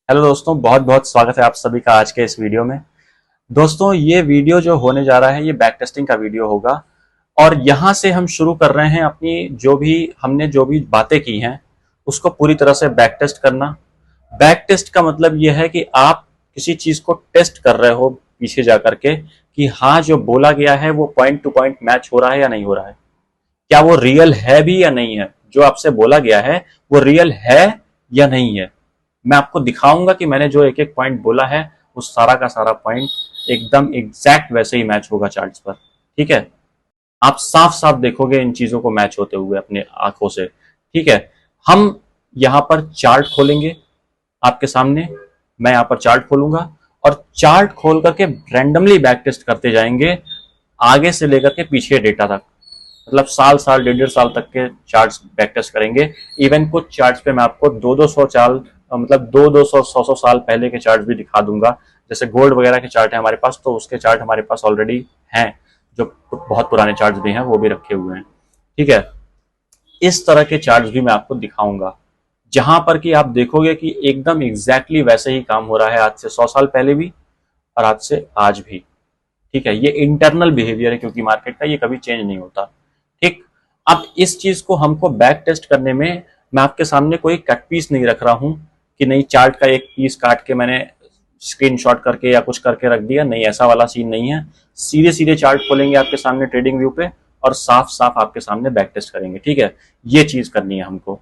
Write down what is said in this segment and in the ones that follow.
Hello दोस्तों, बहुत बहुत स्वागत है आप सभी का आज के इस वीडियो में। दोस्तों, ये वीडियो जो होने जा रहा है ये बैक टेस्टिंग का वीडियो होगा और यहाँ से हम शुरू कर रहे हैं अपनी जो भी बातें की हैं उसको पूरी तरह से बैक टेस्ट करना। बैक टेस्ट का मतलब ये है कि आप किसी चीज को टेस्ट कर रहे हो पीछे जा करके कि हाँ, जो बोला गया है वो पॉइंट टू पॉइंट मैच हो रहा है या नहीं हो रहा है, क्या वो रियल है भी या नहीं है, जो आपसे बोला गया है वो रियल है या नहीं है। मैं आपको दिखाऊंगा कि मैंने जो एक एक पॉइंट बोला है वो सारा का सारा पॉइंट एकदम एग्जैक्ट वैसे ही मैच होगा चार्ट्स पर। ठीक है, आप साफ साफ देखोगे इन चीजों को मैच होते हुए अपने आंखों से। ठीक है, हम यहाँ पर चार्ट खोलेंगे आपके सामने, मैं यहाँ पर चार्ट खोलूंगा और चार्ट खोल करके रैंडमली बैक टेस्ट करते जाएंगे आगे से लेकर के पीछे डेटा तक। मतलब साल साल डेढ़ डेढ़ साल तक के चार्ट्स बैक टेस्ट करेंगे। इवन कुछ चार्ट्स पे मैं आपको 200 चाल मतलब 200 100 साल पहले के चार्ट भी दिखा दूंगा। जैसे गोल्ड वगैरह के चार्ट है हमारे पास, तो उसके चार्ट हमारे पास ऑलरेडी हैं, जो बहुत पुराने चार्ट्स भी हैं वो भी रखे हुए हैं। ठीक है, इस तरह के चार्ट्स भी मैं आपको दिखाऊंगा जहां पर कि आप देखोगे कि एकदम एग्जैक्टली वैसे ही काम हो रहा है आज से 100 साल पहले भी और आज से आज भी। ठीक है, ये इंटरनल बिहेवियर है क्योंकि मार्केट का ये कभी चेंज नहीं होता। ठीक, अब इस चीज को हमको बैक टेस्ट करने में मैं आपके सामने कोई कट पीस नहीं रख रहा हूं कि नहीं चार्ट का एक पीस काट के मैंने स्क्रीनशॉट करके या कुछ करके रख दिया, नहीं ऐसा वाला सीन नहीं है। सीधे सीधे चार्ट खोलेंगे आपके सामने ट्रेडिंग व्यू पे और साफ साफ आपके सामने बैक टेस्ट करेंगे। ठीक है, ये चीज करनी है हमको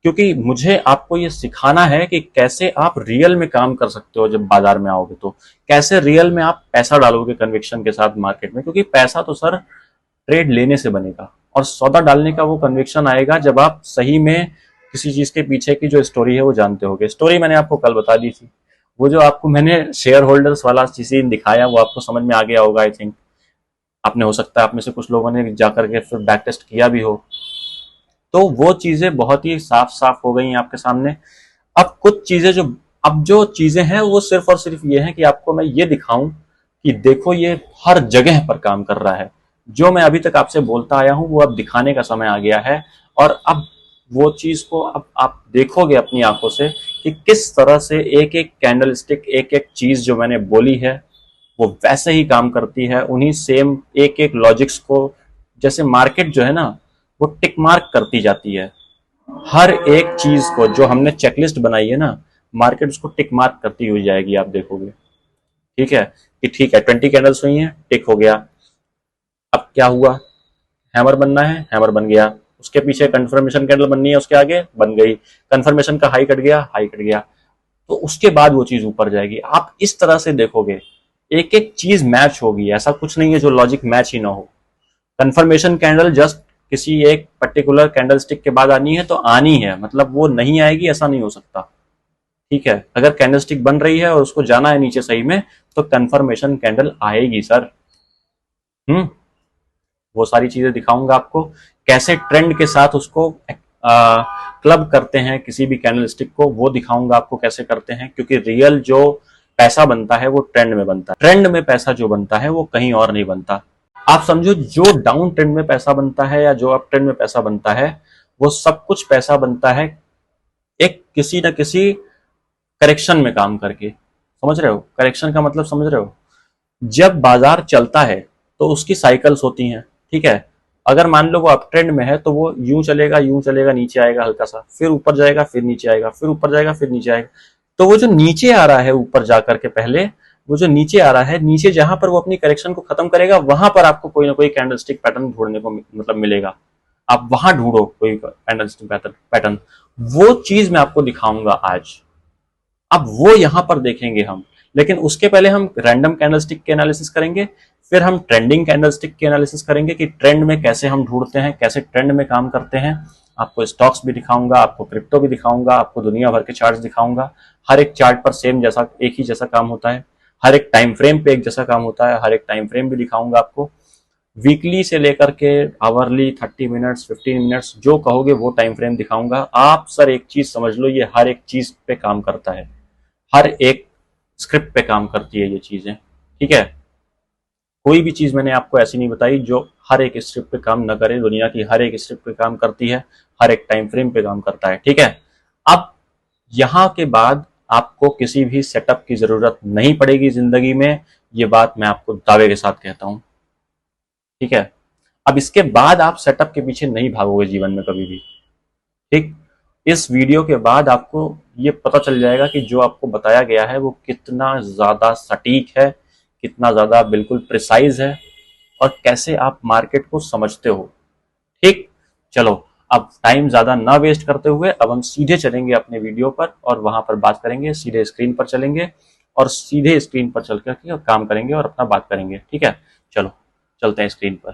क्योंकि मुझे आपको ये सिखाना है कि कैसे आप रियल में काम कर सकते हो। जब बाजार में आओगे तो कैसे रियल में आप पैसा डालोगे कन्विक्शन के साथ मार्केट में, क्योंकि पैसा तो सर ट्रेड लेने से बनेगा और सौदा डालने का वो कन्विक्शन आएगा जब आप सही में किसी चीज के पीछे की जो स्टोरी है वो जानते होगे। स्टोरी मैंने आपको कल बता दी थी, वो जो आपको मैंने शेयर होल्डर्स वाला सीन दिखाया वो आपको समझ में आ गया होगा। आई थिंक आपने, हो सकता है आप में से कुछ लोगों ने जाकर के फिर बैक टेस्ट किया भी हो, तो वो चीजें बहुत ही साफ साफ हो गई हैं आपके सामने। अब कुछ चीजें जो चीजें हैं वो सिर्फ और सिर्फ ये है कि आपको मैं ये दिखाऊं कि देखो ये हर जगह पर काम कर रहा है। जो मैं अभी तक आपसे बोलता आया हूं वो अब दिखाने का समय आ गया है और अब वो चीज को अब आप देखोगे अपनी आंखों से कि किस तरह से एक एक कैंडल स्टिक, एक एक चीज जो मैंने बोली है वो वैसे ही काम करती है। उन्हीं सेम एक एक लॉजिक्स को, जैसे मार्केट जो है ना वो टिक मार्क करती जाती है। हर एक चीज को जो हमने चेकलिस्ट बनाई है ना, मार्केट उसको टिक मार्क करती हुई जाएगी, आप देखोगे। ठीक है, कि ठीक है 20 कैंडल्स हुई हैं, टिक हो गया। अब क्या हुआ, हैमर बनना है, हैमर बन गया। उसके पीछे कंफर्मेशन कैंडल बननी है, उसके आगे बन गई। कंफर्मेशन का हाई कट गया, हाई कट गया, तो उसके बाद वो चीज ऊपर जाएगी। आप इस तरह से देखोगे, एक एक चीज मैच होगी। ऐसा कुछ नहीं है जो लॉजिक मैच ही ना हो। कंफर्मेशन कैंडल जस्ट किसी एक पर्टिकुलर कैंडल स्टिक के बाद आनी है तो आनी है, मतलब वो नहीं आएगी ऐसा नहीं हो सकता। ठीक है, अगर कैंडल स्टिक बन रही है और उसको जाना है नीचे सही में तो कंफर्मेशन कैंडल आएगी सर। वो सारी चीजें दिखाऊंगा आपको, कैसे ट्रेंड के साथ उसको क्लब करते हैं किसी भी कैंडल स्टिक को, वो दिखाऊंगा आपको कैसे करते हैं। क्योंकि रियल जो पैसा बनता है वो ट्रेंड में बनता है, ट्रेंड में पैसा जो बनता है वो कहीं और नहीं बनता। आप समझो, जो डाउन ट्रेंड में पैसा बनता है या जो अप ट्रेंड में पैसा बनता है, वो सब कुछ पैसा बनता है एक किसी न किसी करेक्शन में काम करके। समझ रहे हो, करेक्शन का मतलब समझ रहे हो? जब बाजार चलता है तो उसकी साइकिल्स होती हैं। ठीक है, अगर मान लो वो अप ट्रेंड में है तो वो यूं चलेगा, नीचे आएगा हल्का सा, फिर ऊपर जाएगा, फिर नीचे आएगा, फिर ऊपर जाएगा, फिर नीचे आएगा। तो वो जो नीचे आ रहा है ऊपर जाकर के पहले, वो जो नीचे आ रहा है, नीचे जहां पर वो अपनी करेक्शन को खत्म करेगा वहां पर आपको कोई ना कोई कैंडलस्टिक पैटर्न ढूंढने को मतलब मिलेगा। आप वहां ढूंढो कोई कैंडलस्टिक पैटर्न, वो चीज मैं आपको दिखाऊंगा आज। अब वो यहां पर देखेंगे हम, लेकिन उसके पहले हम रैंडम कैंडलस्टिक के एनालिसिस करेंगे, फिर हम ट्रेंडिंग कैंडलस्टिक के एनालिसिस करेंगे कि ट्रेंड में कैसे हम ढूंढते हैं, कैसे ट्रेंड में काम करते हैं। आपको स्टॉक्स भी दिखाऊंगा, आपको क्रिप्टो भी दिखाऊंगा, आपको दुनिया भर के चार्ट्स दिखाऊंगा। हर एक चार्ट पर सेम जैसा एक ही जैसा काम होता है, हर एक टाइम फ्रेम पे एक जैसा काम होता है, हर एक टाइम फ्रेम भी दिखाऊंगा आपको। वीकली से लेकर के आवरली 30 मिनट्स 15 मिनट्स जो कहोगे वो टाइम फ्रेम दिखाऊंगा। आप सर एक चीज समझ लो, ये हर एक चीज पे काम करता है, हर एक स्क्रिप्ट पे काम करती है ये चीजें। ठीक है, कोई भी चीज मैंने आपको ऐसी नहीं बताई जो हर एक स्क्रिप्ट पे काम न करे। दुनिया की हर एक स्क्रिप्ट पे काम करती है, हर एक टाइम फ्रेम पे काम करता है। ठीक है, अब यहां के बाद आपको किसी भी सेटअप की जरूरत नहीं पड़ेगी जिंदगी में, ये बात मैं आपको दावे के साथ कहता हूं। ठीक है, अब इसके बाद आप सेटअप के पीछे नहीं भागोगे जीवन में कभी भी। ठीक, इस वीडियो के बाद आपको ये पता चल जाएगा कि जो आपको बताया गया है वो कितना ज्यादा सटीक है, कितना ज्यादा बिल्कुल प्रिसाइज है, और कैसे आप मार्केट को समझते हो। ठीक, चलो अब टाइम ज्यादा ना वेस्ट करते हुए अब हम सीधे चलेंगे अपने वीडियो पर और वहां पर बात करेंगे, सीधे स्क्रीन पर चलेंगे और सीधे स्क्रीन पर चल करके काम करेंगे और अपना बात करेंगे। ठीक है, चलो चलते हैं स्क्रीन पर।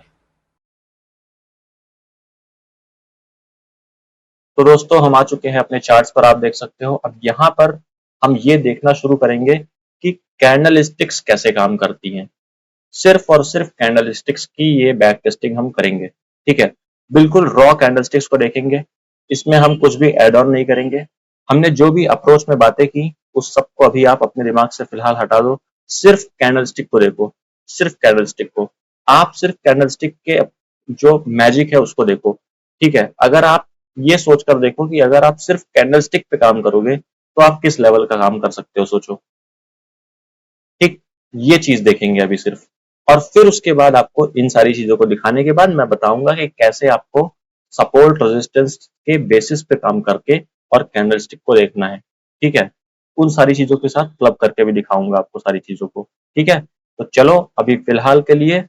तो दोस्तों हम आ चुके हैं अपने चार्ट्स पर, आप देख सकते हो। अब यहाँ पर हम ये देखना शुरू करेंगे कि कैंडल स्टिक्स कैसे काम करती हैं। सिर्फ और सिर्फ कैंडल स्टिक्स की ये बैक टेस्टिंग हम करेंगे। ठीक है, बिल्कुल रॉ कैंडल स्टिक्स को देखेंगे, इसमें हम कुछ भी एड ऑन नहीं करेंगे। हमने जो भी अप्रोच में बातें की उस सबको अभी आप अपने दिमाग से फिलहाल हटा दो। सिर्फ कैंडल स्टिक को देखो, सिर्फ कैंडल स्टिक को। आप सिर्फ कैंडल स्टिक के जो मैजिक है उसको देखो। ठीक है, अगर आप ये सोचकर देखो कि अगर आप सिर्फ कैंडल स्टिक पे काम करोगे तो आप किस लेवल का काम कर सकते हो, सोचो। ठीक, ये चीज देखेंगे अभी सिर्फ। और फिर उसके बाद आपको इन सारी चीजों को दिखाने के बाद मैं बताऊंगा कि कैसे आपको सपोर्ट रेजिस्टेंस के बेसिस पे काम करके और कैंडलस्टिक को देखना है। ठीक है, उन सारी चीजों के साथ क्लब करके भी दिखाऊंगा आपको सारी चीजों को। ठीक है, तो चलो अभी फिलहाल के लिए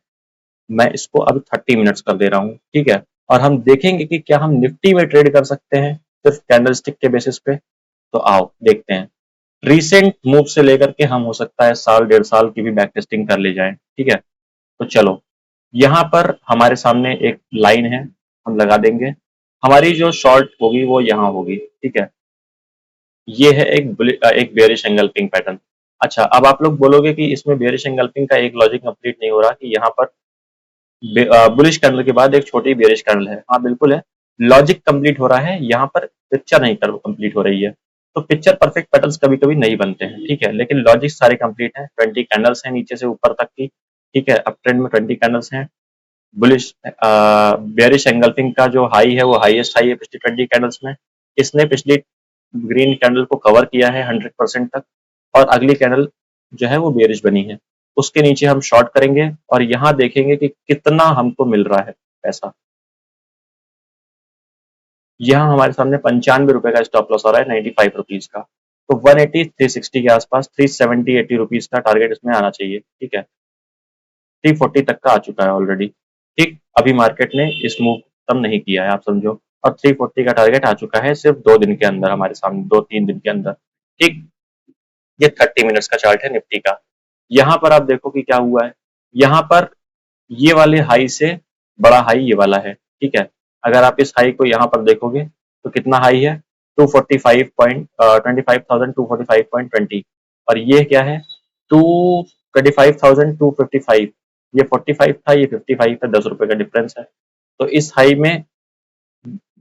मैं इसको अब 30 मिनट्स कर दे रहा हूँ। ठीक है, और हम देखेंगे कि क्या हम निफ्टी में ट्रेड कर सकते हैं सिर्फ कैंडलस्टिक के बेसिस पे। तो आओ देखते हैं। रिसेंट मूव से लेकर के हम हो सकता है साल 1.5 साल की भी बैक टेस्टिंग कर ले जाएं। ठीक है, तो चलो यहाँ पर हमारे सामने एक लाइन है, हम लगा देंगे। हमारी जो शॉर्ट होगी वो यहाँ होगी। ठीक है, ये है एक बेयरिश एंगल्फिंग पैटर्न। अच्छा, अब आप लोग बोलोगे कि इसमें बेयरिश एंगल्फिंग का एक लॉजिक कंप्लीट नहीं हो रहा कि यहाँ पर बुलिश कैंडल के बाद एक छोटी बेयरिश कैंडल है। हाँ बिल्कुल है, लॉजिक कंप्लीट हो रहा है, यहाँ पर पिक्चर नहीं कंप्लीट हो रही है। तो पिक्चर परफेक्ट पैटर्न्स कभी कभी नहीं बनते हैं। ठीक है, लेकिन लॉजिक सारे कंप्लीट है। 20 कैंडल्स हैं नीचे से ऊपर तक की। ठीक है, अप ट्रेंड में 20 कैंडल्स हैं। बुलिश बेयरिश एंगल्फिंग का जो हाई है वो हाईएस्ट हाई है पिछली 20 कैंडल्स में। इसने पिछली ग्रीन कैंडल को कवर किया है 100% तक, और अगली कैंडल जो है वो बेयरिश बनी है। उसके नीचे हम शॉर्ट करेंगे और यहाँ देखेंगे कि कितना हमको मिल रहा है पैसा। यहाँ हमारे सामने 95 रुपए का स्टॉप लॉस आ रहा है 95 रुपीज का। तो 180 360 के आसपास 370 80 रुपीज का टारगेट इसमें आना चाहिए। ठीक है, 340 तक का आ चुका है ऑलरेडी। ठीक, अभी मार्केट ने इस मूव खत्म नहीं किया है, आप समझो। और 340 का टारगेट आ चुका है सिर्फ 2 दिन के अंदर हमारे सामने, 2-3 दिन के अंदर। ठीक, ये 30 मिनट्स का चार्ट है निफ्टी का। यहाँ पर आप देखो कि क्या हुआ है। यहाँ पर ये वाले हाई से बड़ा हाई ये वाला है। ठीक है, अगर आप इस हाई को यहाँ पर देखोगे तो कितना हाई है, 245,245.20। और ये क्या है, 225,255। ये 45 था, ये 55 है, 10 रुपए का डिफरेंस है। तो इस हाई में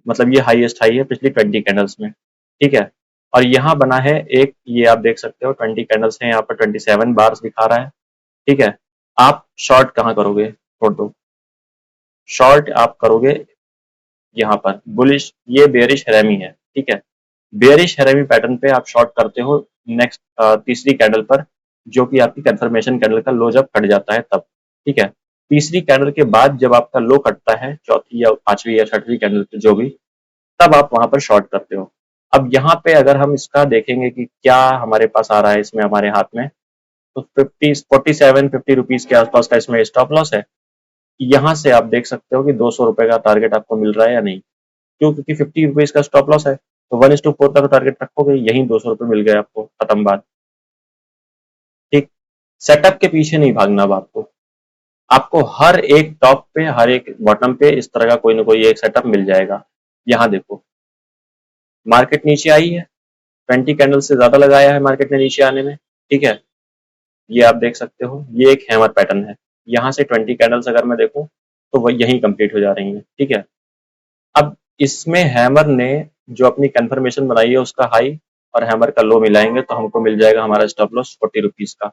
मतलब ये हाईएस्ट हाई है पिछली 20 कैंडल्स में। ठीक है, और यहाँ बना है एक, ये आप देख सकते हो 20 कैंडल्स हैं, यहाँ पर 27 बार्स दिखा रहा है। ठीक है, आप शॉर्ट कहाँ करोगे, छोड़ दो। शॉर्ट आप करोगे यहाँ पर बुलिश, ये बेयरिश हैरामी है। ठीक है, बेयरिश हैरामी पैटर्न पे आप शॉर्ट करते हो नेक्स्ट तीसरी कैंडल पर, जो कि आपकी कंफर्मेशन कैंडल का लो जब कट जाता है तब। ठीक है, तीसरी कैंडल के बाद जब आपका लो कटता है, चौथी या पांचवी या छठवीं कैंडल पे जो भी, तब आप वहां पर शॉर्ट करते हो। अब यहाँ पे अगर हम इसका देखेंगे कि क्या हमारे पास आ रहा है इसमें हमारे हाथ में, तो 47-50 रुपीज के आसपास का इसमें स्टॉप लॉस है। यहाँ से आप देख सकते हो कि 200 रुपए का टारगेट आपको मिल रहा है या नहीं। क्यों, क्योंकि 50 रुपीज का स्टॉप लॉस है, तो 1:4 का तो टारगेट रखोगे, यही 200 रुपए मिल गए आपको, खत्म बात। ठीक, सेटअप के पीछे नहीं भागना। अब आपको आपको हर एक टॉप पे हर एक बॉटम पे इस तरह का कोई ना कोई एक सेटअप मिल जाएगा। यहाँ देखो, मार्केट नीचे आई है, 20 कैंडल से ज्यादा लगाया है मार्केट ने नीचे आने में। ठीक है, ये आप देख सकते हो, ये एक हैमर पैटर्न है। यहाँ से 20 कैंडल्स अगर मैं देखूं तो वह यहीं कंप्लीट हो जा रही है। ठीक है, अब इसमें हैमर ने जो अपनी कंफर्मेशन बनाई है उसका हाई और हैमर का लो मिलाएंगे तो हमको मिल जाएगा हमारा स्टॉप लॉस 40 रुपीज का।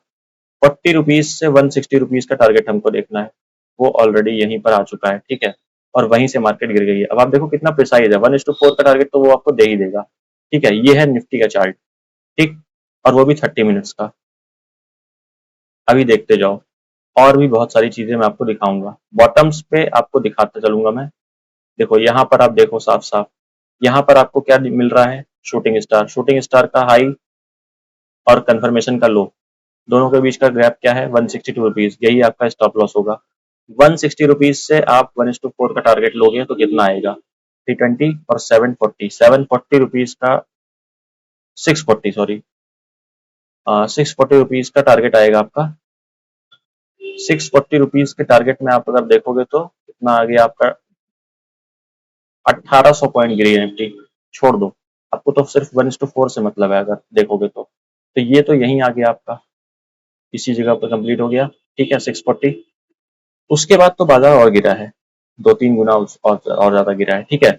40 रुपीज से 160 रुपीज का टारगेट हमको देखना है, वो ऑलरेडी यहीं पर आ चुका है। ठीक है, और वहीं से मार्केट गिर गई है। अब आप देखो कितना प्रिसाइज है, 1:4 का टारगेट तो वो आपको दे ही देगा। ठीक है, ये है निफ्टी का चार्ट। ठीक, और वो भी 30 मिनट्स का। अभी देखते जाओ, और भी बहुत सारी चीजें मैं आपको दिखाऊंगा। बॉटम्स पे आपको दिखाता चलूंगा मैं। देखो यहाँ पर आप देखो साफ साफ, यहाँ पर आपको क्या मिल रहा है, शूटिंग स्टार। शूटिंग स्टार का हाई और कंफर्मेशन का लो, दोनों के बीच का गैप क्या है, 162 रुपीज। यही आपका स्टॉप लॉस होगा। 160 रुपीज से आप 1:4 का टारगेट लोगे तो कितना आएगा, 320 और 740। 740 रुपीज का 640 सॉरी 640 रुपीज का टारगेट आएगा आपका। 640 रुपीज के टारगेट में आप अगर देखोगे तो कितना आ गया आपका, 1800 पॉइंट गिरी है निफ्टी। छोड़ दो, आपको तो सिर्फ 1:4 से मतलब है अगर देखोगे तो ये तो यहीं आ गया आपका, इसी जगह पर कंप्लीट हो गया। ठीक है, 640। उसके बाद तो बाजार और गिरा है, 2-3 गुना और ज्यादा गिरा है। ठीक है,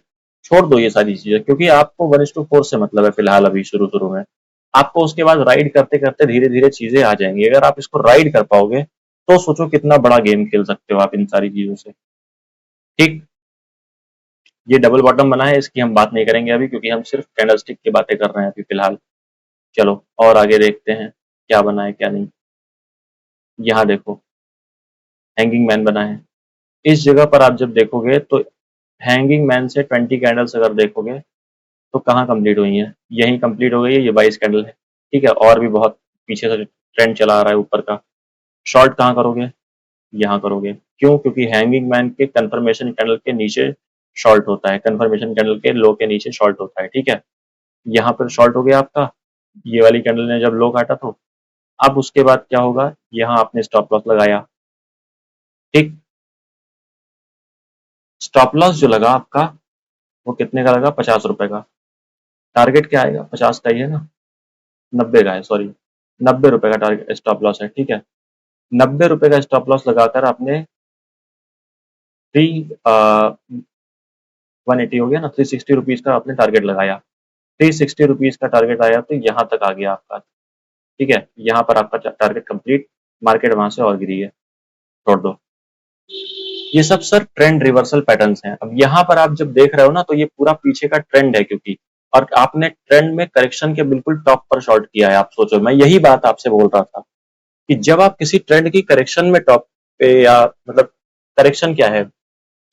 छोड़ दो ये सारी चीजें, क्योंकि आपको 1:4 से मतलब है फिलहाल अभी शुरू शुरू में। आपको उसके बाद राइड करते करते धीरे धीरे चीजें आ जाएंगी। अगर आप इसको राइड कर पाओगे तो सोचो कितना बड़ा गेम खेल सकते हो आप इन सारी चीजों से। ठीक, ये डबल बॉटम बना है, इसकी हम बात नहीं करेंगे अभी, क्योंकि हम सिर्फ कैंडलस्टिक की बातें कर रहे हैं अभी फिलहाल। चलो और आगे देखते हैं क्या बना है क्या नहीं। यहाँ देखो, हैंगिंग मैन बना है। इस जगह पर आप जब देखोगे तो हैंगिंग मैन से 20 कैंडल्स अगर देखोगे तो कहाँ कंप्लीट हुई है, यही कंप्लीट हो गई है, ये 22 कैंडल है। ठीक है, और भी बहुत पीछे से ट्रेंड चला आ रहा है ऊपर का। शॉर्ट कहाँ करोगे, यहाँ करोगे। क्यों, क्योंकि हैंगिंग मैन के कंफर्मेशन कैंडल के नीचे शॉर्ट होता है, कंफर्मेशन कैंडल के लो के नीचे शॉर्ट होता है। ठीक है, यहाँ पर शॉर्ट हो गया आपका, ये वाली कैंडल ने जब लो काटा तो। अब उसके बाद क्या होगा, यहाँ आपने स्टॉप लॉस लगाया। ठीक, स्टॉप लॉस जो लगा आपका वो कितने का लगा, 50 रुपए का। टारगेट क्या आएगा, 50 का ही है ना, 90 का है सॉरी, 90 रुपए का टारगेट स्टॉप लॉस है। ठीक है, 90 रुपए का स्टॉप लॉस लगाकर आपने थ्री 180 हो गया ना, 360 रुपीज का आपने टारगेट लगाया। 360 रुपीज का टारगेट आया तो यहाँ तक आ गया आपका। ठीक है, यहाँ पर आपका टारगेट कंप्लीट, मार्केट वहां से और गिरी है, छोड़ दो। ये सब सर ट्रेंड रिवर्सल पैटर्न्स हैं। अब यहाँ पर आप जब देख रहे हो ना तो ये पूरा पीछे का ट्रेंड है, क्योंकि और आपने ट्रेंड में करेक्शन के बिल्कुल टॉप पर शॉर्ट किया है। आप सोचो, मैं यही बात आपसे बोल रहा था कि जब आप किसी ट्रेंड की करेक्शन में टॉप पे, या मतलब करेक्शन क्या है,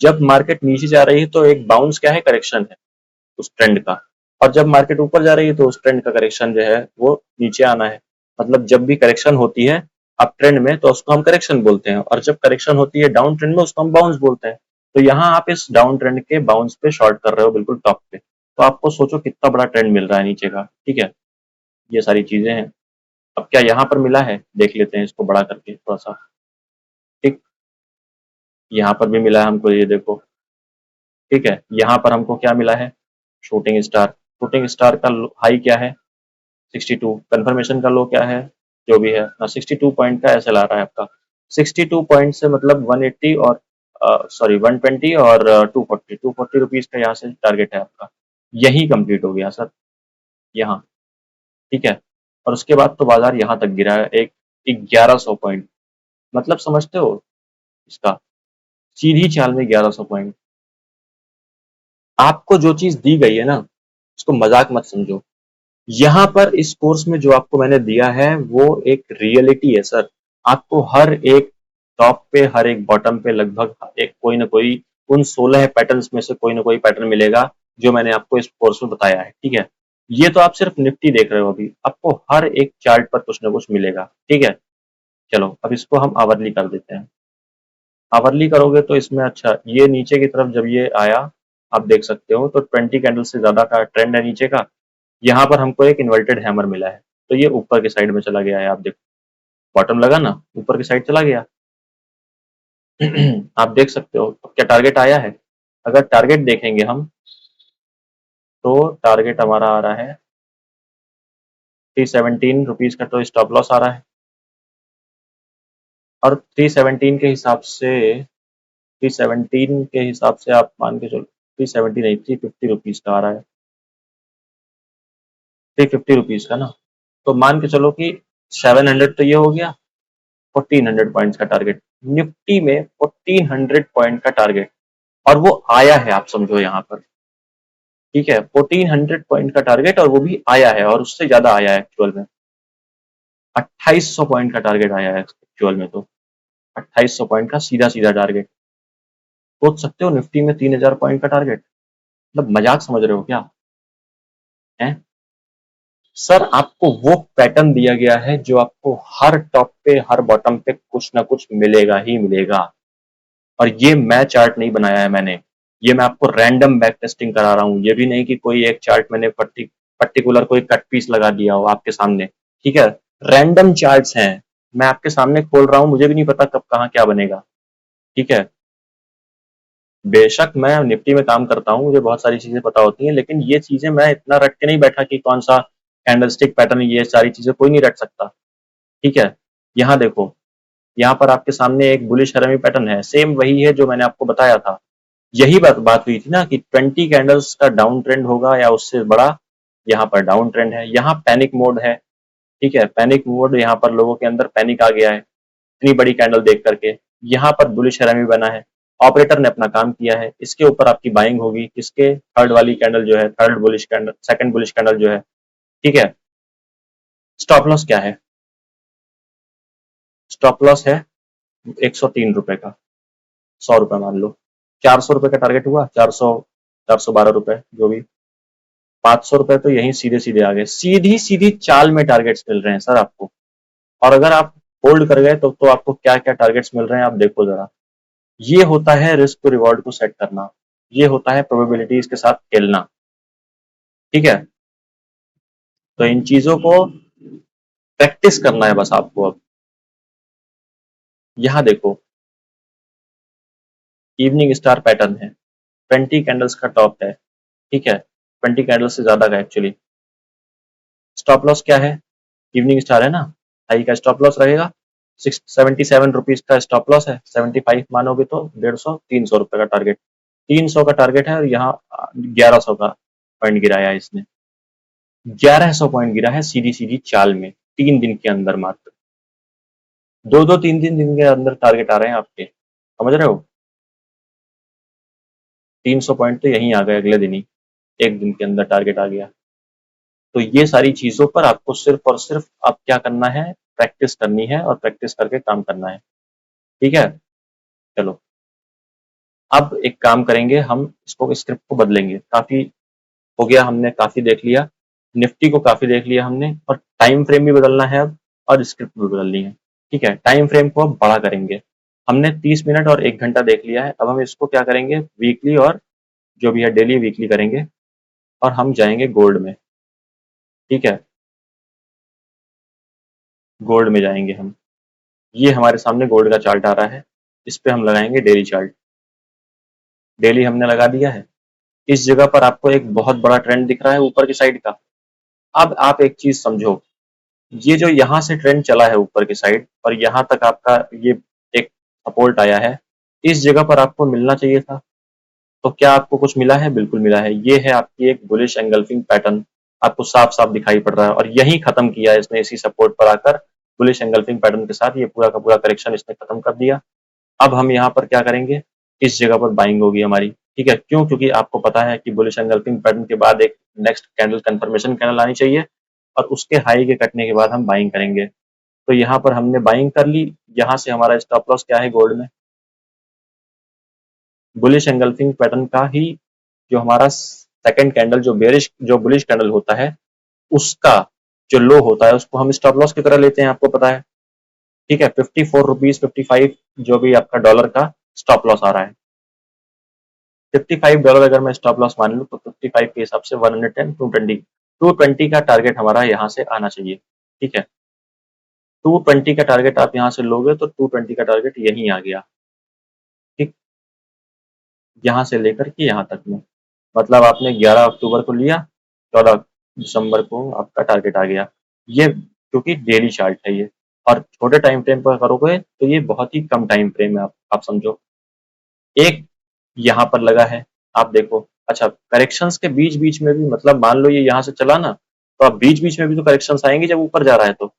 जब मार्केट नीचे जा रही है तो एक बाउंस क्या है, करेक्शन है उस ट्रेंड का। और जब मार्केट ऊपर जा रही है तो उस ट्रेंड का करेक्शन जो है वो नीचे आना है। मतलब जब भी करेक्शन होती है अप ट्रेंड में तो उसको हम करेक्शन बोलते हैं, और जब करेक्शन होती है डाउन ट्रेंड में उसको हम बाउंस बोलते हैं। तो यहाँ आप इस डाउन ट्रेंड के बाउंस पे शॉर्ट कर रहे हो बिल्कुल टॉप पे, तो आपको सोचो कितना बड़ा ट्रेंड मिल रहा है नीचे का। ठीक है, ये सारी चीजें हैं। अब क्या यहाँ पर मिला है, देख लेते हैं इसको बड़ा करके थोड़ा सा। ठीक, यहाँ पर भी मिला है हमको, ये देखो। ठीक है, यहाँ पर हमको क्या मिला है, शूटिंग स्टार। शूटिंग स्टार का हाई क्या है, 62। कंफर्मेशन का लो क्या है, जो भी है 62 पॉइंट का ऐसे ला रहा है आपका। 62 पॉइंट से मतलब 180 और सॉरी 120 और 240 रुपीज का यहाँ से टारगेट है आपका। यही कंप्लीट हो गया सर यहाँ। ठीक है, और उसके बाद तो बाजार यहाँ तक गिरा है, एक 1100 पॉइंट। मतलब समझते हो इसका, सीधी चाल में 1100 पॉइंट। आपको जो चीज दी गई है ना उसको मजाक मत समझो। यहाँ पर इस कोर्स में जो आपको मैंने दिया है वो एक रियलिटी है सर। आपको हर एक टॉप पे, हर एक बॉटम पे लगभग एक कोई ना कोई, उन 16 पैटर्न्स में से कोई ना कोई पैटर्न मिलेगा जो मैंने आपको इस कोर्स में बताया है। ठीक है, ये तो आप सिर्फ निफ्टी देख रहे हो, अभी आपको हर एक चार्ट पर कुछ ना कुछ मिलेगा। ठीक है, चलो अब इसको हम आवरली कर देते हैं। आवरली करोगे तो इसमें अच्छा, ये नीचे की तरफ जब ये आया, आप देख सकते हो तो 20 कैंडल से ज्यादा का ट्रेंड है नीचे का। यहाँ पर हमको एक इन्वर्टेड हैमर मिला है तो ये ऊपर की साइड में चला गया है। आप देखो, बॉटम लगा ना, ऊपर की साइड चला गया। आप देख सकते हो क्या टारगेट आया है। अगर टारगेट देखेंगे हम तो टारगेट हमारा आ रहा है 317 रुपीज का, तो स्टॉप लॉस आ रहा है। और 317 के हिसाब से, 317 के हिसाब से आप मान के चलो, 370 नहीं, 350 रुपीज का आ रहा है, 350 रुपीज का ना। तो मान के चलो कि 700 तो ये हो गया, 1400 पॉइंट्स का टारगेट निफ्टी में, 1400 पॉइंट का टारगेट। और वो आया है, आप समझो यहाँ पर। ठीक है, 1400 पॉइंट का टारगेट और वो भी आया है, और उससे ज्यादा आया है एक्चुअल में। 2800 पॉइंट का टारगेट आया है एक्चुअल में, तो 2800 पॉइंट का सीधा सीधा टारगेट। सोच सकते हो निफ्टी में 3000 पॉइंट का टारगेट, मतलब मजाक समझ रहे हो क्या है? सर आपको वो पैटर्न दिया गया है जो आपको हर टॉप पे हर बॉटम पे कुछ ना कुछ मिलेगा ही मिलेगा। और ये मैं चार्ट नहीं बनाया है मैंने, ये मैं आपको रैंडम बैक टेस्टिंग करा रहा हूँ। ये भी नहीं कि कोई एक चार्ट मैंने पर्टिकुलर कोई कट पीस लगा दिया हो आपके सामने, ठीक है? रैंडम चार्ट्स हैं, मैं आपके सामने खोल रहा हूँ, मुझे भी नहीं पता कब कहाँ क्या बनेगा, ठीक है? बेशक मैं निफ्टी में काम करता हूँ, मुझे बहुत सारी चीजें पता होती हैं, लेकिन ये चीजें मैं इतना रट के नहीं बैठा कि कौन सा कैंडलस्टिक पैटर्न, ये सारी चीजें कोई नहीं रट सकता, ठीक है? यहाँ देखो, यहाँ पर आपके सामने एक बुलिश हरमी पैटर्न है, सेम वही है जो मैंने आपको बताया था। यही बात हुई थी ना कि 20 कैंडल्स का डाउन ट्रेंड होगा या उससे बड़ा। यहाँ पर डाउन ट्रेंड है, यहाँ पैनिक मोड है, ठीक है? पैनिक मोड, यहाँ पर लोगों के अंदर पैनिक आ गया है इतनी बड़ी कैंडल देख करके। यहाँ पर बुलिश हरामी बना है, ऑपरेटर ने अपना काम किया है, इसके ऊपर आपकी बाइंग होगी, किसके? थर्ड वाली कैंडल जो है, third bullish candle, second bullish candle जो है, ठीक है? स्टॉप लॉस क्या है? स्टॉप लॉस है 103 रुपए का, 100 रुपए मान लो, 400 रुपए का टारगेट हुआ, 412 रुपए जो भी, 500 रुपए तो यहीं सीधे सीधे आ गए, सीधी सीधी चाल में टारगेट्स मिल रहे हैं सर आपको। और अगर आप होल्ड कर गए तो आपको क्या क्या टारगेट्स मिल रहे हैं आप देखो जरा। ये होता है रिस्क टू रिवॉर्ड को सेट करना, ये होता है प्रोबेबिलिटीज के साथ खेलना, ठीक है? तो इन चीजों को प्रैक्टिस करना है बस आपको। अब यहां देखो, इवनिंग स्टार पैटर्न है, 20 कैंडल्स का टॉप है, ठीक है? 20 कैंडल्स से ज्यादा का एक्चुअली। स्टॉप लॉस क्या है? इवनिंग स्टार है ना, हाई का स्टॉप लॉस रहेगा, 77 रुपीज का स्टॉप लॉस है, 75 मानोगे तो 150, 300 रुपए का टारगेट, 300 का टारगेट है। और यहाँ 1100 का पॉइंट गिराया है इसने, 1100 पॉइंट गिरा है सीधी सीधी चाल में, 3 दिन के अंदर मात्र। दो दो तीन तीन दिन के अंदर टारगेट आ रहे हैं आपके, समझ रहे हो? 300 पॉइंट तो यहीं आ गए अगले दिन ही, एक दिन के अंदर टारगेट आ गया। तो ये सारी चीजों पर आपको सिर्फ और सिर्फ अब क्या करना है, प्रैक्टिस करनी है और प्रैक्टिस करके काम करना है, ठीक है? चलो, अब एक काम करेंगे, हम इसको स्क्रिप्ट को बदलेंगे। काफी हो गया, हमने काफी देख लिया, निफ्टी को काफी देख लिया हमने, और टाइम फ्रेम भी बदलना है अब, और स्क्रिप्ट भी बदलनी है, ठीक है? टाइम फ्रेम को अब बड़ा करेंगे। हमने 30 मिनट और 1 घंटा देख लिया है, अब हम इसको क्या करेंगे, वीकली और जो भी है डेली वीकली करेंगे, और हम जाएंगे गोल्ड में, ठीक है? गोल्ड में जाएंगे हम। ये हमारे सामने गोल्ड का चार्ट आ रहा है, इस पे हम लगाएंगे डेली चार्ट। डेली हमने लगा दिया है। इस जगह पर आपको एक बहुत बड़ा ट्रेंड दिख रहा है ऊपर की साइड का। अब आप एक चीज समझो, ये जो यहाँ से ट्रेंड चला है ऊपर की साइड और यहाँ तक आपका ये एक सपोर्ट आया है, इस जगह पर आपको मिलना चाहिए था। तो क्या आपको कुछ मिला है? बिल्कुल मिला है। ये है आपकी एक बुलिश एंगल्फिंग पैटर्न, आपको साफ साफ दिखाई पड़ रहा है, और यही खत्म किया है इसने, इसी सपोर्ट पर आकर बुलिश एंगल्फिंग पैटर्न के साथ ये पूरा का पूरा करेक्शन इसने खत्म कर दिया। अब हम यहाँ पर क्या करेंगे, इस जगह पर बाइंग होगी हमारी, ठीक है? क्यों? क्योंकि आपको पता है कि बुलिश एंगल्फिंग पैटर्न के बाद एक नेक्स्ट कैंडल कंफर्मेशन कैंडल आनी चाहिए, और उसके हाई के कटने के बाद हम बाइंग करेंगे। तो यहाँ पर हमने बाइंग कर ली। यहाँ से हमारा स्टॉप लॉस क्या है गोल्ड में? बुलिश एंगल्फिंग पैटर्न का ही जो हमारा सेकंड कैंडल, जो बेरिश जो बुलिश कैंडल होता है, उसका जो लो होता है उसको हम स्टॉप लॉस की तरह लेते हैं, आपको पता है, ठीक है? 54 रुपीज 55 जो भी आपका डॉलर का स्टॉप लॉस आ रहा है, $55 अगर मैं स्टॉप लॉस मान लूँ तो 55 के हिसाब से 110, 220 का टारगेट हमारा यहाँ से आना चाहिए, ठीक है? 220 का टारगेट आप यहाँ से लोगे तो 220 का टारगेट यहीं आ गया, ठीक? यहाँ से लेकर के यहाँ तक में, मतलब आपने 11 अक्टूबर को लिया, 14 दिसंबर को आपका टारगेट आ गया। ये क्योंकि डेली चार्ट है ये, और छोटे टाइम फ्रेम पर करोगे तो ये बहुत ही कम टाइम फ्रेम है, आप समझो। एक यहाँ पर लगा है, आप देखो। अच्छा, करेक्शंस के बीच बीच में भी, मतलब मान लो ये यहाँ से चला ना, तो आप बीच बीच में भी तो करेक्शंस आएंगे जब ऊपर जा रहा है तो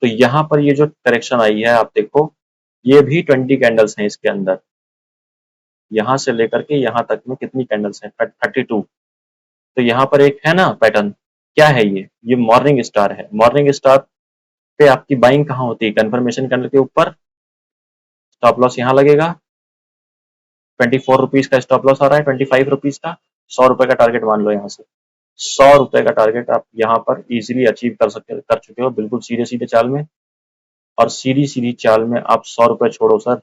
यहाँ पर ये जो करेक्शन आई है आप देखो, ये भी 20 कैंडल्स हैं इसके अंदर। यहाँ से लेकर के यहाँ तक में कितनी कैंडल्स हैं? 32। तो यहाँ पर एक है ना पैटर्न, क्या है ये मॉर्निंग स्टार है। मॉर्निंग स्टार पे आपकी बाइंग कहाँ होती है, कंफर्मेशन कैंडल के ऊपर। स्टॉप लॉस यहाँ लगेगा, 24 रुपीज का स्टॉप लॉस आ रहा है, 25 रुपीज का, 100 रुपए का टारगेट मान लो। यहाँ से 100 रुपए का टारगेट आप यहाँ पर इजीली अचीव कर चुके हो, बिल्कुल सीधे सीधे चाल में। और सीधी सीधी चाल में आप 100 रुपए छोड़ो सर,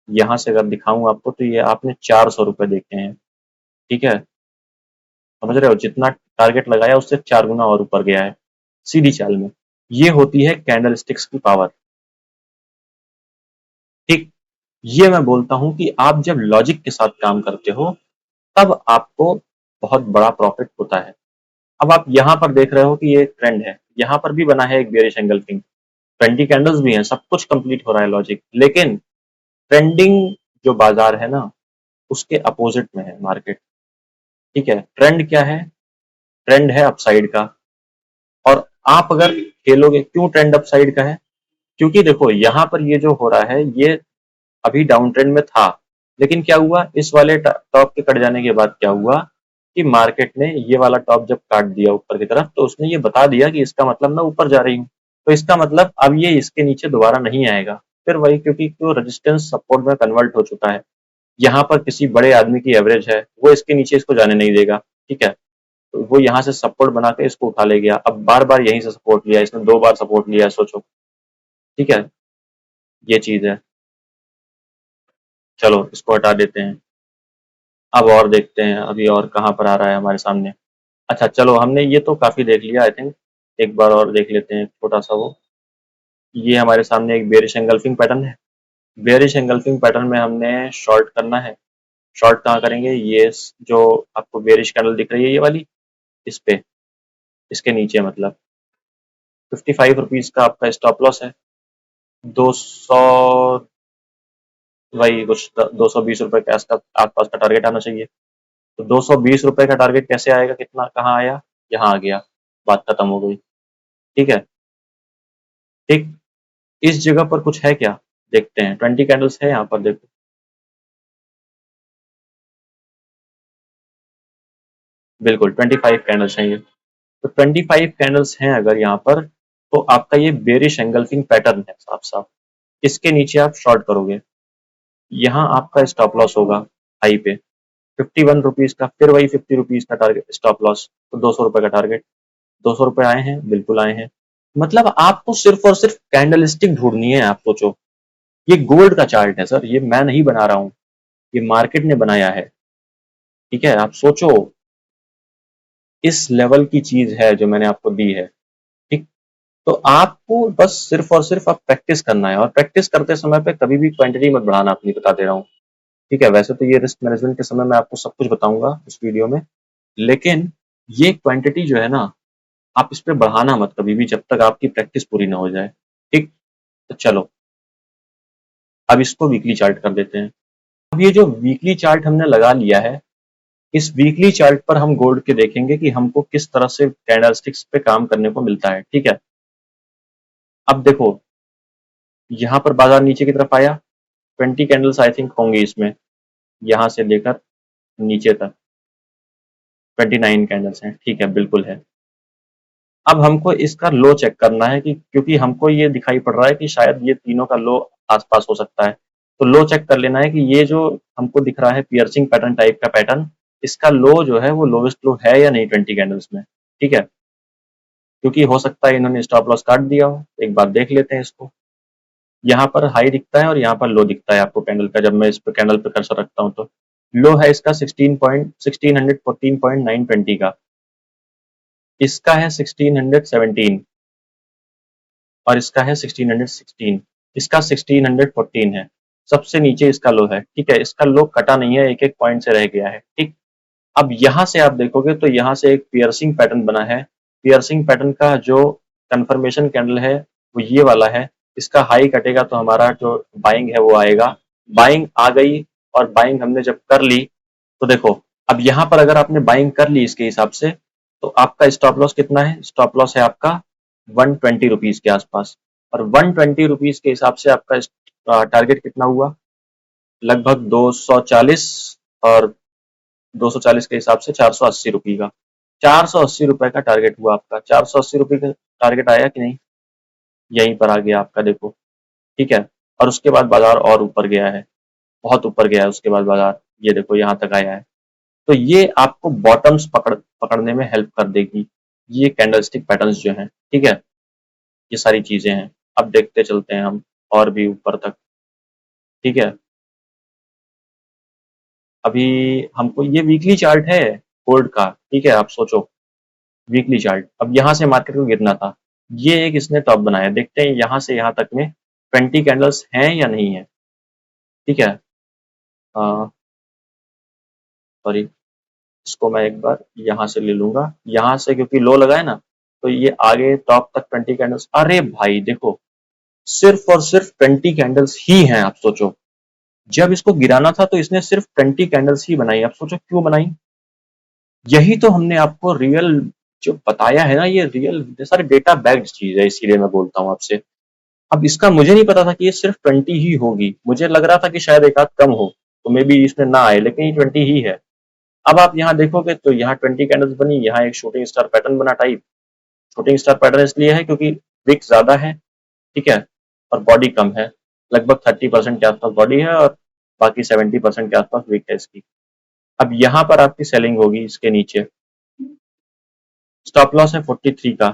यहाँ से अगर दिखाऊं आपको तो ये आपने 400 रुपए देखे हैं, ठीक है, समझ रहे हो, जितना टारगेट लगाया उससे 4 गुना और ऊपर गया है सीधी चाल में। ये होती है कैंडल स्टिक्स की पावर, ठीक। ये मैं बोलता हूं कि आप जब लॉजिक के साथ काम करते हो तब आपको बहुत बड़ा प्रॉफिट होता है। अब आप यहां पर देख रहे हो कि ये ट्रेंड है, यहां पर भी बना है एक बेयरिश एंगल्फिंग, 20 कैंडल्स भी हैं, सब कुछ कंप्लीट हो रहा है लॉजिक, लेकिन ट्रेंडिंग जो बाजार है ना उसके अपोजिट में है मार्केट, ठीक है। ट्रेंड क्या है, ट्रेंड है अपसाइड का। और आप अगर खेलोगे, क्यों ट्रेंड अपसाइड का है, क्योंकि देखो यहाँ पर ये जो हो रहा है ये अभी डाउन ट्रेंड में था, लेकिन क्या हुआ, इस वाले टॉप के कट जाने के बाद क्या हुआ कि मार्केट ने ये वाला टॉप जब काट दिया ऊपर की तरफ तो उसने ये बता दिया कि इसका मतलब मैं ऊपर जा रही हूँ, तो इसका मतलब अब ये इसके नीचे दोबारा नहीं आएगा। फिर वही, क्योंकि तो रेजिस्टेंस सपोर्ट में कन्वर्ट हो चुका है, यहाँ पर किसी बड़े आदमी की एवरेज है, वो इसके नीचे इसको जाने नहीं देगा, ठीक है। तो वो यहाँ से सपोर्ट बना के इसको उठा ले गया, अब बार बार यहीं से सपोर्ट लिया, इसने 2 बार सपोर्ट लिया है, सोचो, ठीक है, ये चीज है। चलो इसको हटा देते हैं, अब और देखते हैं अभी और कहाँ पर आ रहा है हमारे सामने। अच्छा चलो, हमने ये तो काफी देख लिया, आई थिंक एक बार और देख लेते हैं छोटा सा वो। ये हमारे सामने एक बेयरिश एंगल्फिंग पैटर्न है, बेयरिश एंगल्फिंग पैटर्न में हमने शॉर्ट करना है। शॉर्ट कहाँ करेंगे, ये जो आपको बेयरिश कैंडल दिख रही है ये वाली, इस पे, इसके नीचे मतलब 55 रुपीज का आपका स्टॉप लॉस है, 200, वही कुछ 220 रुपए के आसपास का टारगेट आना चाहिए। तो 220 रुपए का टारगेट कैसे आएगा, कितना, कहाँ आया, यहाँ आ गया, बात खत्म हो गई, ठीक है, ठीक। इस जगह पर कुछ है क्या, देखते हैं, 20 कैंडल्स है यहाँ पर, देखो, बिल्कुल 25 कैंडल्स हैं ये। तो 25 कैंडल्स हैं अगर यहाँ पर, तो आपका ये बेरिश एंगल्फिंग पैटर्न है साफ साफ, इसके नीचे आप शॉर्ट करोगे, यहाँ आपका स्टॉप लॉस होगा हाई पे 51 रुपीज का, फिर वही 50 रुपीज का टारगेट स्टॉप लॉस, तो 200 रुपए का टारगेट। 200 रुपए आए हैं, बिल्कुल आए हैं। मतलब आपको सिर्फ और सिर्फ कैंडल स्टिक ढूंढनी है, आप सोचो, ये गोल्ड का चार्ट है सर, ये मैं नहीं बना रहा हूँ, ये मार्केट ने बनाया है, ठीक है। आप सोचो, इस लेवल की चीज है जो मैंने आपको दी है, ठीक। तो आपको बस सिर्फ और सिर्फ आप प्रैक्टिस करना है, और प्रैक्टिस करते समय पे कभी भी क्वांटिटी मत बढ़ाना अपनी, बता दे रहा हूँ, ठीक है। वैसे तो ये रिस्क मैनेजमेंट के समय मैं आपको सब कुछ बताऊंगा इस वीडियो में, लेकिन ये क्वांटिटी जो है ना, आप इस पे बढ़ाना मत कभी भी जब तक आपकी प्रैक्टिस पूरी ना हो जाए, ठीक। तो चलो अब इसको वीकली चार्ट कर देते हैं। अब ये जो वीकली चार्ट हमने लगा लिया है, इस वीकली चार्ट पर हम गोल्ड के देखेंगे कि हमको किस तरह से कैंडलस्टिक्स पे काम करने को मिलता है, ठीक है। अब देखो, यहाँ पर बाजार नीचे की तरफ आया, 20 कैंडल्स आई थिंक होंगी इसमें, यहाँ से लेकर नीचे तक 29 कैंडल्स हैं, ठीक है, बिल्कुल है। अब हमको इसका लो चेक करना है, कि क्योंकि हमको ये दिखाई पड़ रहा है कि शायद ये तीनों का लो आसपास हो सकता है, तो लो चेक कर लेना है कि ये जो हमको दिख रहा है पियर्सिंग पैटर्न टाइप का पैटर्न, इसका लो जो है वो लोवेस्ट लो है या नहीं 20 कैंडल्स में, ठीक है। क्योंकि हो सकता है इन्होंने स्टॉप लॉस काट दिया हो, एक बार देख लेते हैं इसको। यहाँ पर हाई दिखता है और यहाँ पर लो दिखता है आपको कैंडल का, जब मैं इस पे कैंडल पे कर्सर रखता हूँ तो लो है इसका 1614.920 का, इसका है 1617, और इसका है 1616, इसका 1614 है, सबसे नीचे इसका लो है, ठीक है। इसका लो कटा नहीं है, एक एक पॉइंट से रह गया है, ठीक। अब यहाँ से आप देखोगे तो यहाँ से एक पियर्सिंग पैटर्न बना है, पियर्सिंग पैटर्न का जो कंफर्मेशन कैंडल है वो ये वाला है, इसका हाई कटेगा तो हमारा जो बाइंग है वो आएगा, बाइंग आ गई, और बाइंग हमने जब कर ली तो देखो, अब यहाँ पर अगर आपने बाइंग कर ली इसके हिसाब से, तो आपका स्टॉप लॉस कितना है, स्टॉप लॉस है आपका 120 रुपीज के आसपास, और 120 रुपीज के हिसाब से आपका टारगेट कितना हुआ, लगभग 240, और 240 के हिसाब से 480 रुपये का, 480 रुपए का टारगेट हुआ आपका, 480 रुपये का टारगेट आया कि नहीं, यहीं पर आ गया आपका, देखो, ठीक है। और उसके बाद बाजार और ऊपर गया है, बहुत ऊपर गया है उसके बाद बाजार, ये देखो यहाँ तक आया है। तो ये आपको बॉटम्स पकड़ने में हेल्प कर देगी, ये कैंडलस्टिक पैटर्न्स जो हैं, ठीक है, ये सारी चीजें हैं। अब देखते चलते हैं हम और भी ऊपर तक, ठीक है। अभी हमको ये वीकली चार्ट है गोल्ड का, ठीक है, आप सोचो, वीकली चार्ट। अब यहाँ से मार्केट को गिरना था, ये एक इसने टॉप बनाया, देखते हैं यहाँ से यहाँ तक में 20 कैंडल्स हैं या नहीं है, ठीक है। सॉरी, इसको मैं एक बार यहाँ से ले लूंगा, यहाँ से क्योंकि लो लगा है ना, तो ये आगे टॉप तक 20 कैंडल्स, अरे भाई देखो, सिर्फ और सिर्फ 20 कैंडल्स ही हैं, आप सोचो। जब इसको गिराना था तो इसने सिर्फ 20 कैंडल्स ही बनाई, आप सोचो क्यों बनाई। यही तो हमने आपको रियल जो बताया है ना, ये रियल सारे डेटा बैक्ड चीज है, इसीलिए मैं बोलता हूँ आपसे। अब इसका मुझे नहीं पता था कि ये सिर्फ 20 ही होगी, मुझे लग रहा था कि शायद एक आध कम हो, तो मे बी इसमें ना आए, लेकिन ये 20 ही है। अब आप यहाँ देखोगे तो यहाँ 20 कैंडल्स बनी, यहाँ एक शूटिंग स्टार पैटर्न बना टाइप। शूटिंग स्टार पैटर्न इसलिए है क्योंकि विक ज्यादा है, ठीक है, और बॉडी कम है, लगभग 30% के आसपास बॉडी है और बाकी 70% के आसपास विक है इसकी। अब यहाँ पर आपकी सेलिंग होगी इसके नीचे, स्टॉप लॉस है 43 का,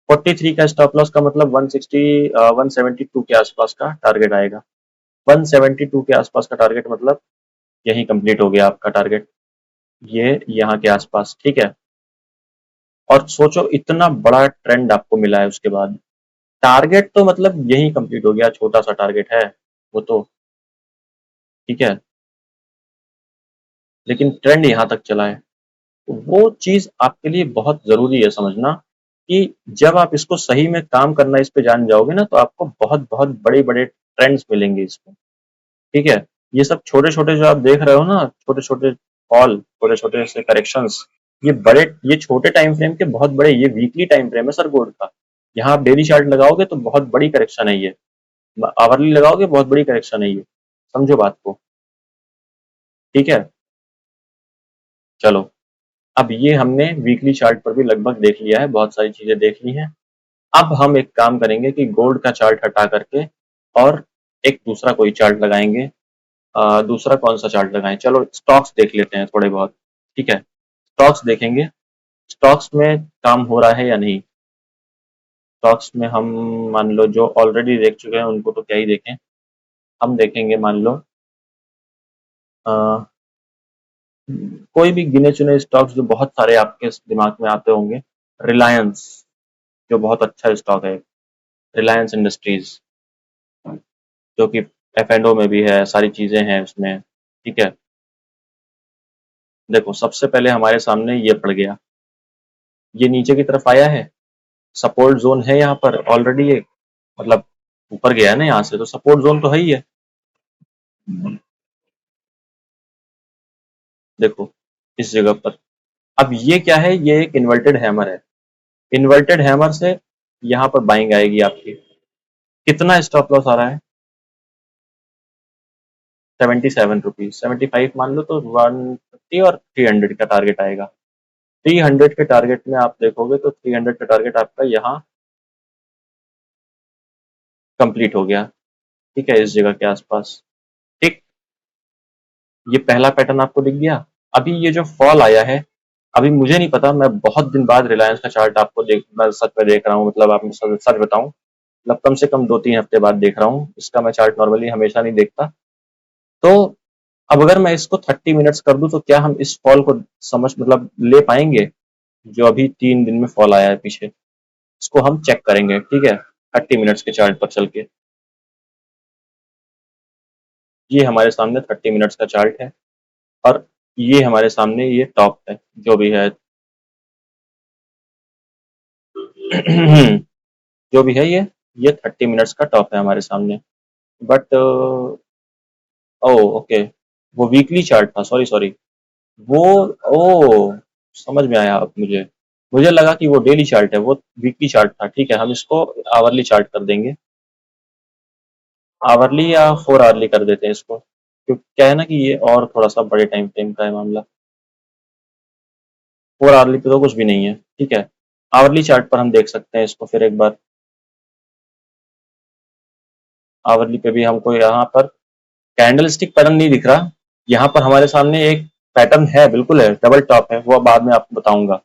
43 का स्टॉप लॉस का मतलब 160 172 के आसपास का टारगेट आएगा। 172 के आसपास का टारगेट मतलब यही कंप्लीट हो गया आपका टारगेट, ये यहाँ के आसपास, ठीक है। और सोचो इतना बड़ा ट्रेंड आपको मिला है उसके बाद, टारगेट तो मतलब यही कंप्लीट हो गया, छोटा सा टारगेट है वो तो, ठीक है, लेकिन ट्रेंड यहाँ तक चला है। वो चीज आपके लिए बहुत जरूरी है समझना, कि जब आप इसको सही में काम करना इस पे जान जाओगे ना, तो आपको बहुत बहुत बड़े बड़े ट्रेंड्स मिलेंगे इसमें, ठीक है। ये सब छोटे छोटे जो आप देख रहे हो ना, छोटे छोटे फॉल, छोटे छोटे से करेक्शंस, ये बड़े, ये छोटे टाइम फ्रेम के बहुत बड़े, ये वीकली टाइम फ्रेम है सर गोल्ड का। यहाँ आप डेली चार्ट लगाओगे तो बहुत बड़ी करेक्शन है ये, आवरली लगाओगे बहुत बड़ी करेक्शन है ये, समझो बात को, ठीक है। चलो, अब ये हमने वीकली चार्ट पर भी लगभग देख लिया है, बहुत सारी चीजें देख ली हैं। अब हम एक काम करेंगे कि गोल्ड का चार्ट हटा करके और एक दूसरा कोई चार्ट लगाएंगे। दूसरा कौन सा चार्ट लगाएं, चलो स्टॉक्स देख लेते हैं थोड़े बहुत, ठीक है। स्टॉक्स देखेंगे, स्टॉक्स में काम हो रहा है या नहीं। स्टॉक्स में हम मान लो जो ऑलरेडी देख चुके हैं उनको तो क्या ही देखें, हम देखेंगे मान लो अ, कोई भी गिने चुने स्टॉक्स जो बहुत सारे आपके दिमाग में आते होंगे। रिलायंस, जो बहुत अच्छा स्टॉक है, रिलायंस इंडस्ट्रीज, जो कि एफ एंड ओ में भी है, सारी चीजें हैं उसमें, ठीक है। देखो सबसे पहले हमारे सामने ये पड़ गया, ये नीचे की तरफ आया है, सपोर्ट जोन है यहाँ पर ऑलरेडी, ये मतलब ऊपर गया है ना यहाँ से, तो सपोर्ट जोन तो है ही है। देखो इस जगह पर, अब ये क्या है, ये एक इन्वर्टेड हैमर है, इन्वर्टेड हैमर से यहाँ पर बाइंग आएगी आपकी। कितना स्टॉप लॉस आ रहा है, 77 रुपीज, 75 मान लो, तो 150 और 300 का टारगेट आएगा। 300 के टारगेट में आप देखोगे तो 300 का टारगेट आपका यहाँ कंप्लीट हो गया, ठीक है, इस जगह के आसपास, ठीक। ये पहला पैटर्न आपको दिख गया। अभी ये जो फॉल आया है, अभी मुझे नहीं पता, मैं बहुत दिन बाद रिलायंस का चार्ट आपको देख, मैं सच में देख रहा हूँ, मतलब आप सच सच बताऊं, मतलब कम से कम 2-3 हफ्ते बाद देख रहा हूँ इसका, मैं चार्ट नॉर्मली हमेशा नहीं देखता। तो अब अगर मैं इसको 30 मिनट्स कर दूं तो क्या हम इस फॉल को समझ मतलब ले पाएंगे, जो अभी 3 दिन में फॉल आया है पीछे, इसको हम चेक करेंगे, ठीक है, 30 मिनट्स के चार्ट पर चल के। ये हमारे सामने 30 मिनट्स का चार्ट है, और ये हमारे सामने ये टॉप है जो भी है। जो भी है ये 30 मिनट्स का टॉप है हमारे सामने, बट ओ ओके, वो वीकली चार्ट था, सॉरी सॉरी, वो, ओ समझ में आया अब मुझे, मुझे लगा कि वो डेली चार्ट है, वो वीकली चार्ट था, ठीक है, हम इसको आवरली चार्ट कर देंगे, आवरली या 4 आवरली कर देते हैं इसको, क्योंकि क्या है ना कि ये और थोड़ा सा बड़े टाइम फ्रेम का है मामला। 4 आवरली पे तो कुछ भी नहीं है, ठीक है, आवरली चार्ट पर हम देख सकते हैं इसको फिर एक बार। आवरली पे भी हमको यहाँ पर कैंडल स्टिक पैटर्न नहीं दिख रहा। यहाँ पर हमारे सामने एक पैटर्न है, बिल्कुल है, डबल टॉप है, वो बाद में आपको बताऊंगा।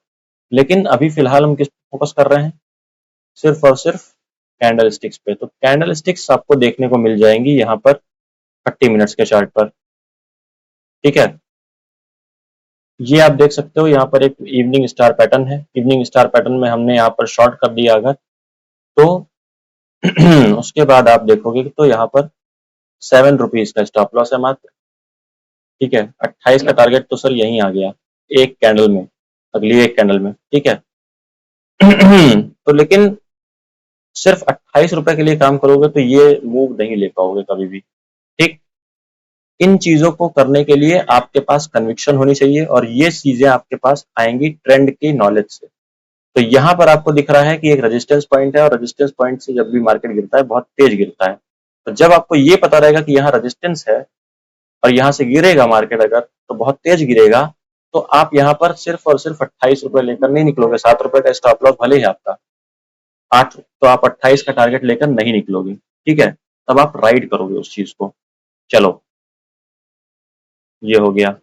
लेकिन अभी फिलहाल हम किस फोकस कर रहे हैं, सिर्फ और सिर्फ कैंडल स्टिक्स पे। तो कैंडल स्टिक्स आपको देखने को मिल जाएंगी यहाँ पर 30 मिनट्स के चार्ट पर, ठीक है। ये आप देख सकते हो, यहाँ पर एक इवनिंग स्टार पैटर्न है। इवनिंग स्टार पैटर्न में हमने यहाँ पर शॉर्ट कर दिया अगर तो उसके बाद आप देखोगे तो यहाँ पर 7 रुपीज का स्टॉप लॉस है मात्र, ठीक है। 28 का टारगेट तो सर यहीं आ गया एक कैंडल में, अगली एक कैंडल में, ठीक है। तो लेकिन सिर्फ 28 रुपए के लिए काम करोगे तो ये मूव नहीं ले पाओगे कभी भी, ठीक। इन चीजों को करने के लिए आपके पास कन्विक्शन होनी चाहिए और ये चीजें आपके पास आएंगी ट्रेंड की नॉलेज से। तो यहाँ पर आपको दिख रहा है कि एक रेजिस्टेंस पॉइंट है और रेजिस्टेंस पॉइंट से जब भी मार्केट गिरता है बहुत तेज गिरता है। तो जब आपको ये पता रहेगा कि यहाँ रेजिस्टेंस है और यहाँ से गिरेगा मार्केट अगर तो बहुत तेज गिरेगा, तो आप यहाँ पर सिर्फ और सिर्फ 28 रुपए लेकर नहीं निकलोगे। 7 रुपए का स्टॉप लॉस भले ही आपका 8, तो आप 28 का टारगेट लेकर नहीं निकलोगे, ठीक है। तब आप राइड करोगे उस चीज को। चलो, ये हो गया।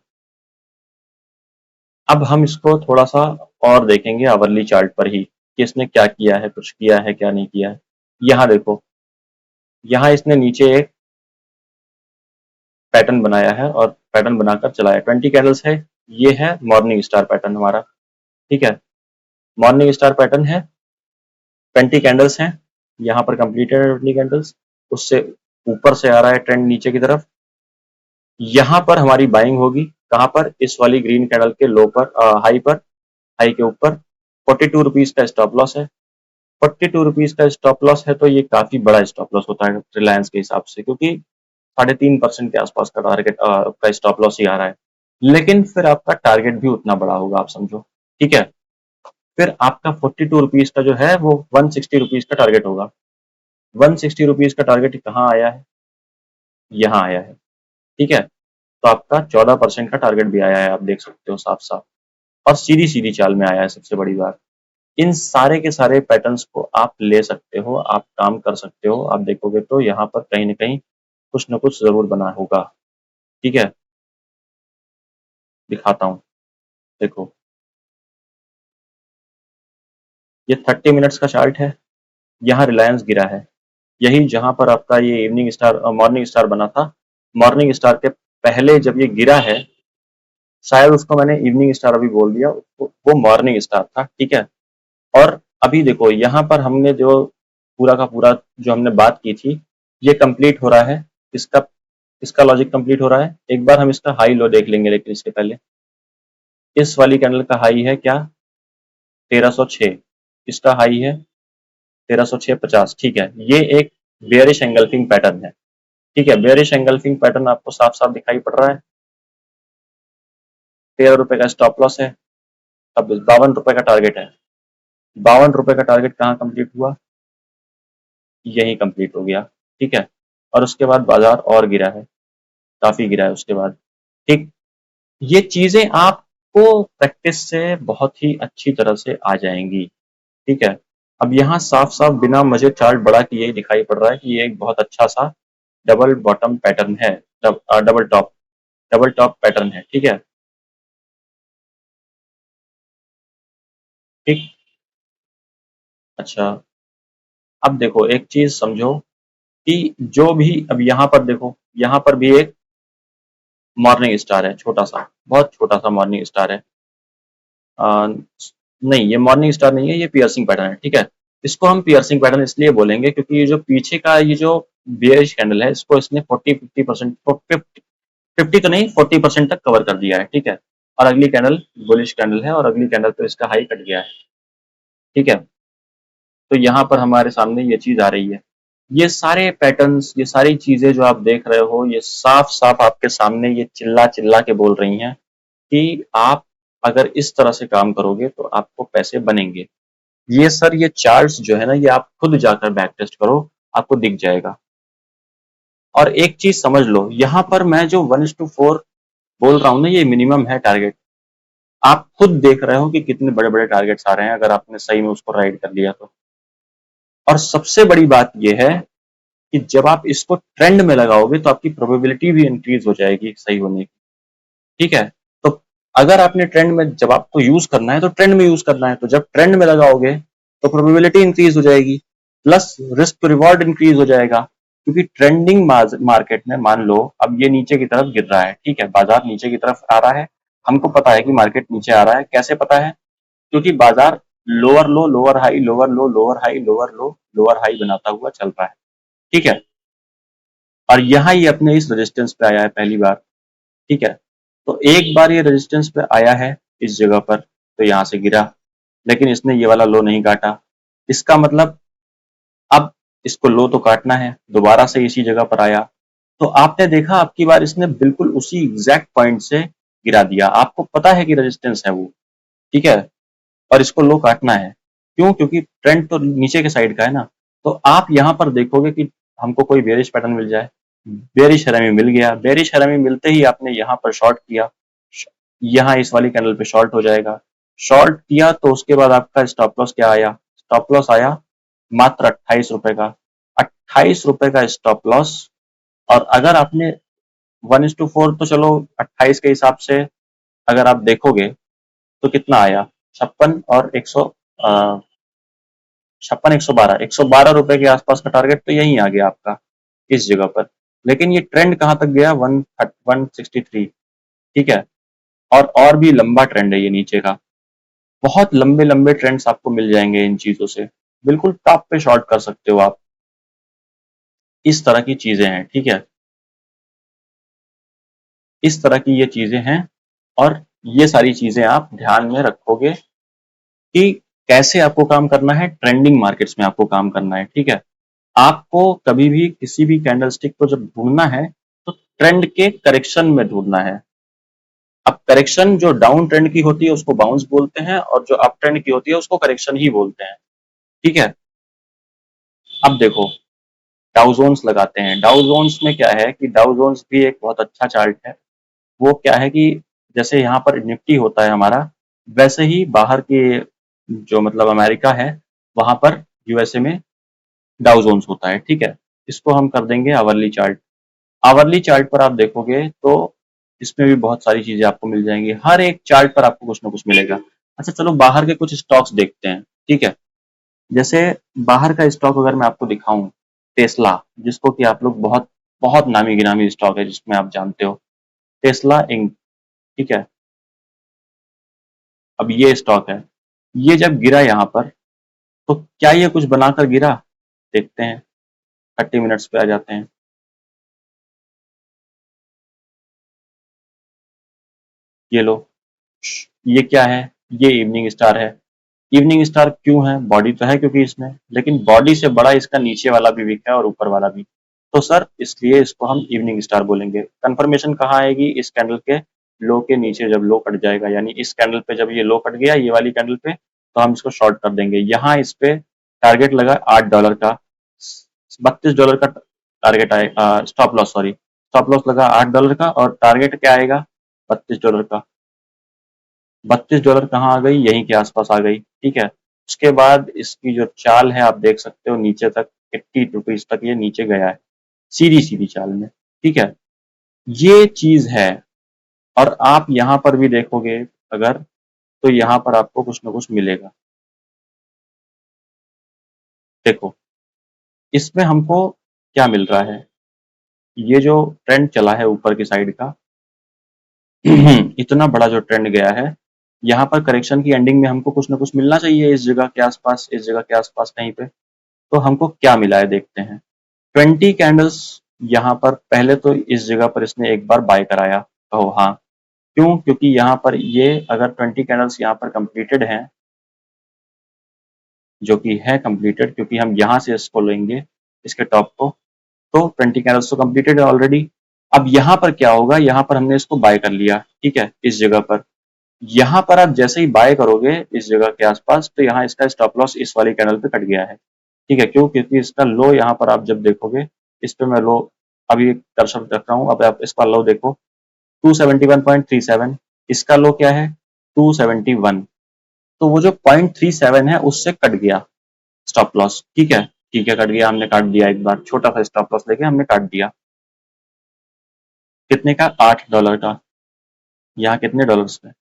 अब हम इसको थोड़ा सा और देखेंगे आवरली चार्ट पर ही कि इसने क्या किया है, कुछ किया है क्या नहीं किया है। यहाँ देखो, यहाँ इसने नीचे एक पैटर्न बनाया है और पैटर्न बनाकर चलाया, 20 कैंडल्स है। ये है मॉर्निंग स्टार पैटर्न हमारा, ठीक है। मॉर्निंग स्टार पैटर्न है, 20 कैंडल्स हैं, यहाँ पर कंप्लीटेड है 20 कैंडल्स। उससे ऊपर से आ रहा है ट्रेंड नीचे की तरफ। यहाँ पर हमारी बाइंग होगी कहाँ पर, इस वाली ग्रीन कैंडल के लो पर, हाई पर, हाई के ऊपर। 42 रुपीज का स्टॉप लॉस है। 42 रुपीज का स्टॉप लॉस है तो ये काफी बड़ा स्टॉप लॉस होता है रिलायंस के हिसाब से, क्योंकि 3.5% के आसपास का टारगेट का स्टॉप लॉस ही आ रहा है। लेकिन फिर आपका टारगेट भी उतना बड़ा होगा, आप समझो, ठीक है। फिर आपका 42 रुपीज का जो है वो 160 रुपीज का टारगेट होगा। 160 रुपीज का टारगेट कहाँ आया है, यहाँ आया है, ठीक है। तो आपका 14% का टारगेट भी आया है, आप देख सकते हो साफ साफ, और सीधी सीधी चाल में आया है। सबसे बड़ी बात, इन सारे के सारे पैटर्न्स को आप ले सकते हो, आप काम कर सकते हो। आप देखोगे तो यहाँ पर कहीं ना कहीं कुछ न कुछ जरूर बना होगा, ठीक है। दिखाता हूँ, देखो, ये 30 मिनट्स का चार्ट है। यहाँ रिलायंस गिरा है, यही जहां पर आपका ये इवनिंग स्टार मॉर्निंग स्टार बना था। मॉर्निंग स्टार के पहले जब ये गिरा है, शायद उसको मैंने इवनिंग स्टार अभी बोल दिया, वो मॉर्निंग स्टार था, ठीक है। और अभी देखो यहाँ पर हमने जो पूरा का पूरा जो हमने बात की थी, ये कंप्लीट हो रहा है। इसका इसका लॉजिक कंप्लीट हो रहा है। एक बार हम इसका हाई लो देख लेंगे, लेकिन इसके पहले इस वाली कैंडल का हाई है क्या, 1306। इसका हाई है 1306.50, ठीक है। ये एक बेयरिश एंगल्फिंग पैटर्न है, ठीक है। बेयरिश एंगल्फिंग पैटर्न आपको साफ साफ दिखाई पड़ रहा है। 13 रुपए का स्टॉप लॉस है। अब 52 रुपए का टारगेट है। 52 रुपए का टारगेट कहाँ कंप्लीट हुआ, यही कंप्लीट हो गया, ठीक है। और उसके बाद बाजार और गिरा है, काफी गिरा है उसके बाद, ठीक। ये चीजें आपको प्रैक्टिस से बहुत ही अच्छी तरह से आ जाएंगी, ठीक है। अब यहाँ साफ साफ बिना मुझे चार्ट बड़ा किए ही दिखाई पड़ रहा है कि ये एक बहुत अच्छा सा डबल बॉटम पैटर्न है, डबल टॉप पैटर्न है, ठीक है, ठीक। अच्छा, अब देखो एक चीज समझो कि जो भी, अब यहाँ पर देखो, यहाँ पर भी एक मॉर्निंग स्टार है, छोटा सा, बहुत छोटा सा मॉर्निंग स्टार है। आ, नहीं, ये मॉर्निंग स्टार नहीं है, ये पियर्सिंग पैटर्न है, ठीक है। इसको हम पियर्सिंग पैटर्न इसलिए बोलेंगे क्योंकि ये जो पीछे का ये जो बेयरिश कैंडल है, इसको इसने 40-50%, 50 तो नहीं, 40% तक कवर कर दिया है, ठीक है। और अगली कैंडल बुलिश कैंडल है और अगली कैंडल पे इसका हाई कट गया है, ठीक है। तो यहाँ पर हमारे सामने ये चीज आ रही है। ये सारे पैटर्न्स, ये सारी चीजें जो आप देख रहे हो, ये साफ साफ आपके सामने ये चिल्ला चिल्ला के बोल रही हैं कि आप अगर इस तरह से काम करोगे तो आपको पैसे बनेंगे। ये सर, ये चार्ट्स जो है ना, ये आप खुद जाकर बैक टेस्ट करो, आपको दिख जाएगा। और एक चीज समझ लो, यहाँ पर मैं जो 1:4 बोल रहा हूँ ना, ये मिनिमम है टारगेट। आप खुद देख रहे हो कि कितने बड़े बड़े टारगेट्स आ रहे हैं अगर आपने सही में उसको राइड कर लिया तो। और सबसे बड़ी बात यह है कि जब आप इसको ट्रेंड में लगाओगे तो आपकी प्रोबेबिलिटी भी इंक्रीज हो जाएगी सही होने की। ठीक है, तो अगर आपने ट्रेंड में, जब आपको यूज करना है तो ट्रेंड में यूज करना है, तो जब ट्रेंड में लगाओगे तो प्रोबेबिलिटी इंक्रीज हो जाएगी, plus risk to reward increase हो जाएगा। क्योंकि ट्रेंडिंग मार्केट में मान लो अब ये नीचे की तरफ गिर रहा है, ठीक है, बाजार नीचे की तरफ आ रहा है, हमको पता है कि मार्केट नीचे आ रहा है। कैसे पता है? क्योंकि बाजार लोअर लो लोअर हाई लोअर लो लोअर हाई लोअर लो लोअर हाई बनाता हुआ चल रहा है। ठीक है, और यहाँ ये अपने इस रेजिस्टेंस पे आया है पहली बार। ठीक है, तो एक बार ये रेजिस्टेंस पे आया है इस जगह पर, तो यहाँ से गिरा, लेकिन इसने ये वाला लो नहीं काटा। इसका मतलब अब इसको लो तो काटना है, दोबारा से इसी जगह पर आया, तो आपने देखा आपकी बार इसने बिल्कुल उसी एग्जैक्ट पॉइंट से गिरा दिया। आपको पता है कि रेजिस्टेंस है वो, ठीक है, और इसको लो काटना है। क्यों? क्योंकि ट्रेंड तो नीचे के साइड का है ना। तो आप यहाँ पर देखोगे कि हमको कोई बेरिश पैटर्न मिल जाए, बेरिश हरामी मिल गया, बेरिश हरामी मिलते ही आपने यहाँ पर शॉर्ट किया, यहाँ इस वाली कैंडल पे शॉर्ट हो जाएगा। शॉर्ट किया तो उसके बाद आपका स्टॉप लॉस क्या आया? स्टॉप लॉस आया मात्र 28 रुपए का, 28 रुपए का स्टॉप लॉस। और अगर आपने 1:4, तो चलो 28 के हिसाब से अगर आप देखोगे तो कितना आया? 56 और 100, 56, 112 रुपए के आसपास का टारगेट तो यही आ गया आपका इस जगह पर। लेकिन ये ट्रेंड कहां तक गया? 163। ठीक है, और भी लंबा ट्रेंड है ये नीचे का, बहुत लंबे लंबे ट्रेंड्स आपको मिल जाएंगे इन चीजों से, बिल्कुल टॉप पे शॉर्ट कर सकते हो आप। इस तरह की चीजें हैं, ठीक है, इस तरह की ये चीजें हैं। और ये सारी चीजें आप ध्यान में रखोगे कि कैसे आपको काम करना है, ट्रेंडिंग मार्केट्स में आपको काम करना है। ठीक है, आपको कभी भी किसी भी कैंडलस्टिक को जब ढूंढना है तो ट्रेंड के करेक्शन में ढूंढना है। अब करेक्शन जो डाउन ट्रेंड की होती है उसको बाउंस बोलते हैं, और जो अप ट्रेंड की होती है उसको करेक्शन ही बोलते हैं। ठीक है, अब देखो डाउ जोन्स लगाते हैं। डाउ जोन्स में क्या है कि डाउ जोन्स भी एक बहुत अच्छा चार्ट है। वो क्या है कि जैसे यहाँ पर निफ्टी होता है हमारा, वैसे ही बाहर के जो मतलब अमेरिका है वहां पर, यूएसए में डाउ जोन्स होता है। ठीक है, इसको हम कर देंगे आवरली चार्ट। आवरली चार्ट पर आप देखोगे तो इसमें भी बहुत सारी चीजें आपको मिल जाएंगी, हर एक चार्ट पर आपको कुछ ना कुछ मिलेगा। अच्छा चलो बाहर के कुछ स्टॉक्स देखते हैं। ठीक है, जैसे बाहर का स्टॉक अगर मैं आपको दिखाऊं, टेस्ला, जिसको कि आप लोग बहुत बहुत नामी गिरामी स्टॉक है जिसमें आप जानते हो, टेस्ला इंक। ठीक है, अब ये स्टॉक है, ये जब गिरा यहाँ पर तो क्या ये कुछ बनाकर गिरा? देखते हैं, 30 मिनट्स पे आ जाते हैं। ये लो, ये क्या है? ये इवनिंग स्टार है। इवनिंग स्टार क्यों है? बॉडी तो है क्योंकि इसमें, लेकिन बॉडी से बड़ा इसका नीचे वाला भी वीक है और ऊपर वाला भी, तो सर इसलिए इसको हम इवनिंग स्टार बोलेंगे। कंफर्मेशन कहाँ आएगी? इस कैंडल के लो के नीचे जब लो कट जाएगा, यानी इस कैंडल पे जब ये लो कट गया ये वाली कैंडल पे, तो हम इसको शॉर्ट कर देंगे। यहाँ इस पे टारगेट लगा $8 का, $32 का टारगेट आएगा, stop loss, sorry, stop loss लगा $8 का, और टारगेट क्या आएगा? $32 का। $32 कहाँ आ गई? यहीं के आसपास आ गई। ठीक है, उसके बाद इसकी जो चाल है आप देख सकते हो नीचे तक, ₹80 तक ये नीचे गया है, सीधी सीधी चाल में। ठीक है, ये चीज है। और आप यहाँ पर भी देखोगे अगर, तो यहाँ पर आपको कुछ ना कुछ मिलेगा। देखो इसमें हमको क्या मिल रहा है, ये जो ट्रेंड चला है ऊपर की साइड का, इतना बड़ा जो ट्रेंड गया है, यहाँ पर करेक्शन की एंडिंग में हमको कुछ ना कुछ मिलना चाहिए इस जगह के आसपास, इस जगह के आसपास कहीं पे। तो हमको क्या मिला है देखते हैं। 20 कैंडल्स यहाँ पर, पहले तो इस जगह पर इसने एक बार बाय कराया, कहो हाँ, क्यों? क्योंकि यहाँ पर ये अगर 20 कैंडल्स यहाँ पर कंप्लीटेड हैं, जो कि है कंप्लीटेड, क्योंकि हम यहाँ से इसको लेंगे इसके टॉप को, तो 20 कैंडल्स तो कंप्लीटेड है ऑलरेडी। अब यहाँ पर क्या होगा? यहाँ पर हमने इसको बाय कर लिया, ठीक है, इस जगह पर। यहाँ पर आप जैसे ही बाय करोगे इस जगह के आसपास, तो यहाँ इसका स्टॉप लॉस इस वाली कैंडल पे कट गया है। ठीक है, क्यों? क्योंकि इसका लो यहाँ पर आप जब देखोगे, इस पे मैं लो अभी कर्सर रख रहा हूँ, अब आप इसका लो देखो 271.37, इसका लो क्या है? 271। तो वो जो 0.37 है उससे कट गया स्टॉप लॉस। ठीक है, ठीक है, कट गया, हमने काट दिया, एक बार छोटा सा स्टॉप लॉस लेके हमने काट दिया। कितने का? $8 का। यहाँ कितने डॉलर्स का?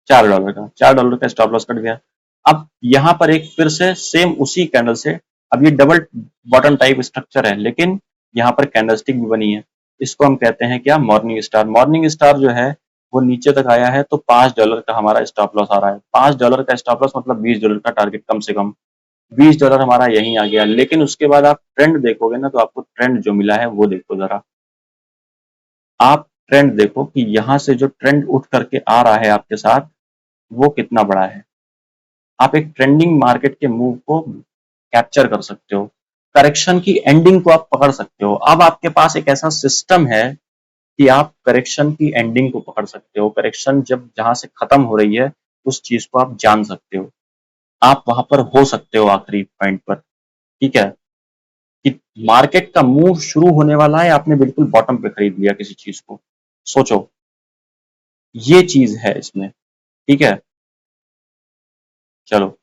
$4 का। $4 का स्टॉप लॉस कट गया। अब यहाँ पर एक फिर से सेम उसी कैंडल से, अब ये डबल बॉटम टाइप स्ट्रक्चर है, लेकिन यहाँ पर कैंडलस्टिक भी बनी है। इसको हम कहते हैं क्या? Morning star. मॉर्निंग स्टार जो है वो नीचे तक आया है, तो $5 का हमारा स्टॉप लॉस आ रहा है। $5 का स्टॉप लॉस मतलब $20 का टारगेट कम से कम। $20 हमारा यहीं आ गया। लेकिन उसके बाद आप ट्रेंड देखोगे ना, तो आपको ट्रेंड जो मिला है वो देखो जरा। आप ट्रेंड देखो कि यहाँ से जो ट्रेंड उठ करके आ रहा है आपके साथ, वो कितना बड़ा है। आप एक ट्रेंडिंग मार्केट के मूव को कैप्चर कर सकते हो, करेक्शन की एंडिंग को आप पकड़ सकते हो। अब आपके पास एक ऐसा सिस्टम है कि आप करेक्शन की एंडिंग को पकड़ सकते हो। करेक्शन जब जहां से खत्म हो रही है, उस चीज को आप जान सकते हो, आप वहां पर हो सकते हो आखिरी पॉइंट पर। ठीक है, कि मार्केट का मूव शुरू होने वाला है, आपने बिल्कुल बॉटम पे खरीद लिया किसी चीज को। सोचो, ये चीज है इसमें। ठीक है, चलो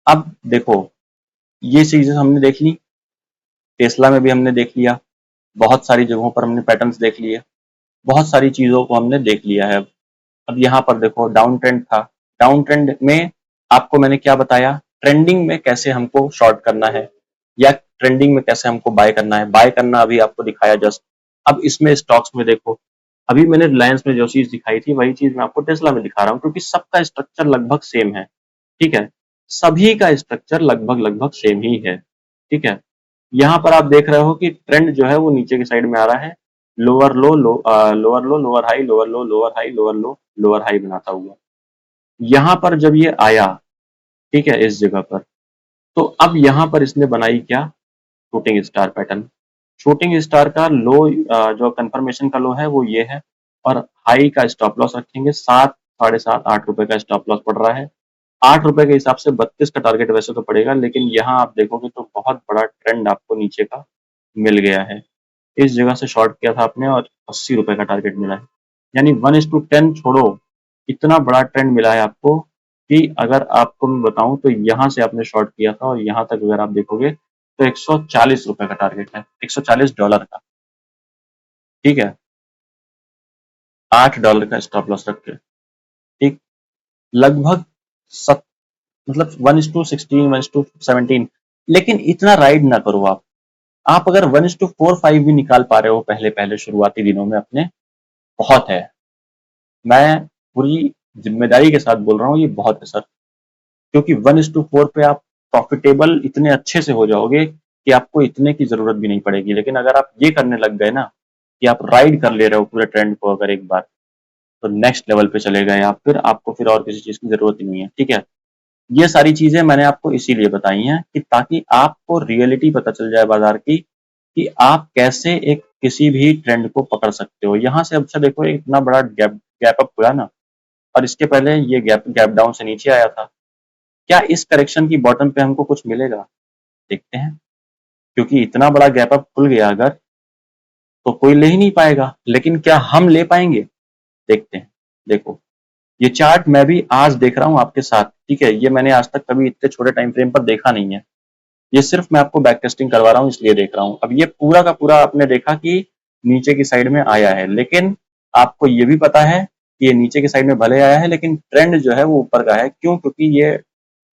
अब देखो, ये चीजें हमने देख ली, टेस्ला में भी हमने देख लिया, बहुत सारी जगहों पर हमने पैटर्न्स देख लिए, बहुत सारी चीजों को हमने देख लिया है। अब यहाँ पर देखो, डाउन ट्रेंड था। डाउन ट्रेंड में आपको मैंने क्या बताया? ट्रेंडिंग में कैसे हमको शॉर्ट करना है, या ट्रेंडिंग में कैसे हमको बाय करना है। बाय करना अभी आपको दिखाया जस्ट। अब इसमें स्टॉक्स में देखो, अभी मैंने रिलायंस में जो चीज दिखाई थी, वही चीज मैं आपको टेस्ला में दिखा रहा हूँ, क्योंकि सबका स्ट्रक्चर लगभग सेम है। ठीक है, सभी का स्ट्रक्चर लगभग लगभग सेम ही है। ठीक है, यहाँ पर आप देख रहे हो कि ट्रेंड जो है वो नीचे की साइड में आ रहा है, लोअर लो, लोअर लो, लोअर हाई, लोअर लो, लोअर हाई, लोअर लो, लोअर हाई बनाता हुआ। यहाँ पर जब ये आया, ठीक है, इस जगह पर, तो अब यहाँ पर इसने बनाई क्या? Shooting star pattern. Shooting star का लो, जो कंफर्मेशन का लो है वो ये है, और हाई का स्टॉप लॉस रखेंगे 7, 7.5, ₹8 का स्टॉप लॉस पड़ रहा है। ₹8 के हिसाब से 32 का टारगेट वैसे तो पड़ेगा, लेकिन यहाँ आप देखोगे तो बहुत बड़ा ट्रेंड आपको नीचे का मिल गया है। इस जगह से शॉर्ट किया था आपने और ₹80 का टारगेट मिला है। यानी 1:10 छोड़ो, इतना बड़ा ट्रेंड मिला है आपको कि अगर आपको मैं बताऊं तो यहाँ से आपने शॉर्ट किया था और यहाँ तक अगर आप देखोगे तो ₹140 का टारगेट है, $140 का। ठीक है, $8 का स्टॉप लॉस रख के। ठीक, लगभग सत, मतलब 1:16, 1:17। लेकिन इतना राइड ना करो आप अगर 1:45 भी निकाल पा रहे हो पहले पहले शुरुआती दिनों में अपने, बहुत है। मैं पूरी जिम्मेदारी के साथ बोल रहा हूँ, ये बहुत है सर। क्योंकि 1:4 पे आप प्रॉफिटेबल इतने अच्छे से हो जाओगे कि आपको इतने की जरूरत भी नहीं पड़ेगी। लेकिन अगर आप ये करने लग गए ना कि आप राइड कर ले रहे हो पूरे ट्रेंड को अगर एक बार, तो नेक्स्ट लेवल पे चले गए आप, फिर आपको फिर और किसी चीज की जरूरत ही नहीं है। ठीक है, ये सारी चीजें मैंने आपको इसीलिए बताई हैं कि ताकि आपको रियलिटी पता चल जाए बाजार की, कि आप कैसे एक किसी भी ट्रेंड को पकड़ सकते हो। यहाँ से अच्छा देखो, इतना बड़ा गैप गैप अप हुआ ना, और इसके पहले ये गैप गैप डाउन से नीचे आया था। क्या इस करेक्शन की बॉटम पे हमको कुछ मिलेगा? देखते हैं। क्योंकि इतना बड़ा गैप अप खुल गया अगर, तो कोई ले ही नहीं पाएगा, लेकिन क्या हम ले पाएंगे? देखते हैं। देखो, ये चार्ट मैं भी आज देख रहा हूँ आपके साथ। ठीक है, ये मैंने आज तक कभी इतने छोटे टाइम फ्रेम पर देखा नहीं है। ये सिर्फ मैं आपको बैक टेस्टिंग करवा रहा हूँ, इसलिए देख रहा हूँ। अब ये पूरा का पूरा आपने देखा कि नीचे की साइड में आया है, लेकिन आपको ये भी पता है कि ये नीचे की साइड में भले आया है, लेकिन ट्रेंड जो है वो ऊपर का है। क्यों? क्योंकि ये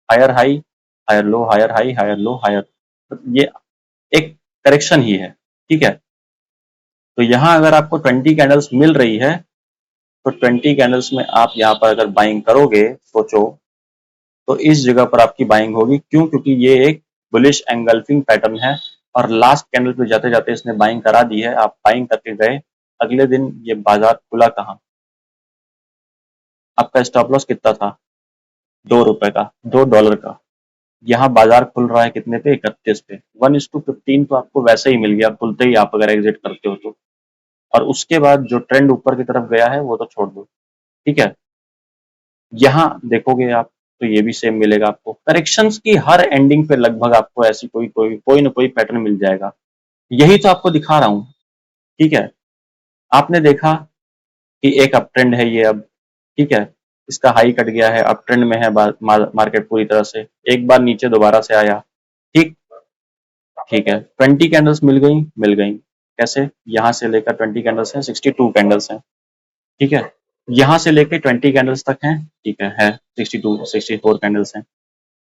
higher high, higher low, higher high, higher low, higher, तो ये एक करेक्शन ही है। ठीक है, तो यहाँ अगर आपको 20 कैंडल्स मिल रही है, तो 20 कैंडल्स में आप यहाँ पर अगर बाइंग करोगे, सोचो, तो इस जगह पर आपकी बाइंग होगी। क्यों? क्योंकि ये एक बुलिश एंगल्फिंग पैटर्न है, और लास्ट कैंडल पे जाते जाते इसने बाइंग करा दी है। आप बाइंग करके गए, अगले दिन ये बाजार खुला कहाँ? आपका स्टॉप लॉस कितना था? ₹2 का, $2 का। यहाँ बाजार खुल रहा है कितने पे? 31 पे। 1:15 तो आपको वैसे ही मिल गया खुलते ही, आप अगर एग्जिट करते हो तो। और उसके बाद जो ट्रेंड ऊपर की तरफ गया है वो तो छोड़ दो। ठीक है, यहाँ देखोगे आप तो ये भी सेम मिलेगा आपको। करेक्शंस की हर एंडिंग पे लगभग आपको ऐसी कोई ना कोई पैटर्न मिल जाएगा। यही तो आपको दिखा रहा हूँ। ठीक है, आपने देखा कि एक अप ट्रेंड है ये अब। ठीक है, इसका हाई कट गया है, अब ट्रेंड में है मार्केट पूरी तरह से, एक बार नीचे दोबारा से आया, ठीक ठीक है, 20 कैंडल्स मिल गई। कैसे? यहां से लेकर 20 कैंडल्स हैं, 62 कैंडल्स हैं, ठीक है, यहां से लेकर 20 कैंडल्स तक हैं, ठीक है 62 64 कैंडल्स हैं।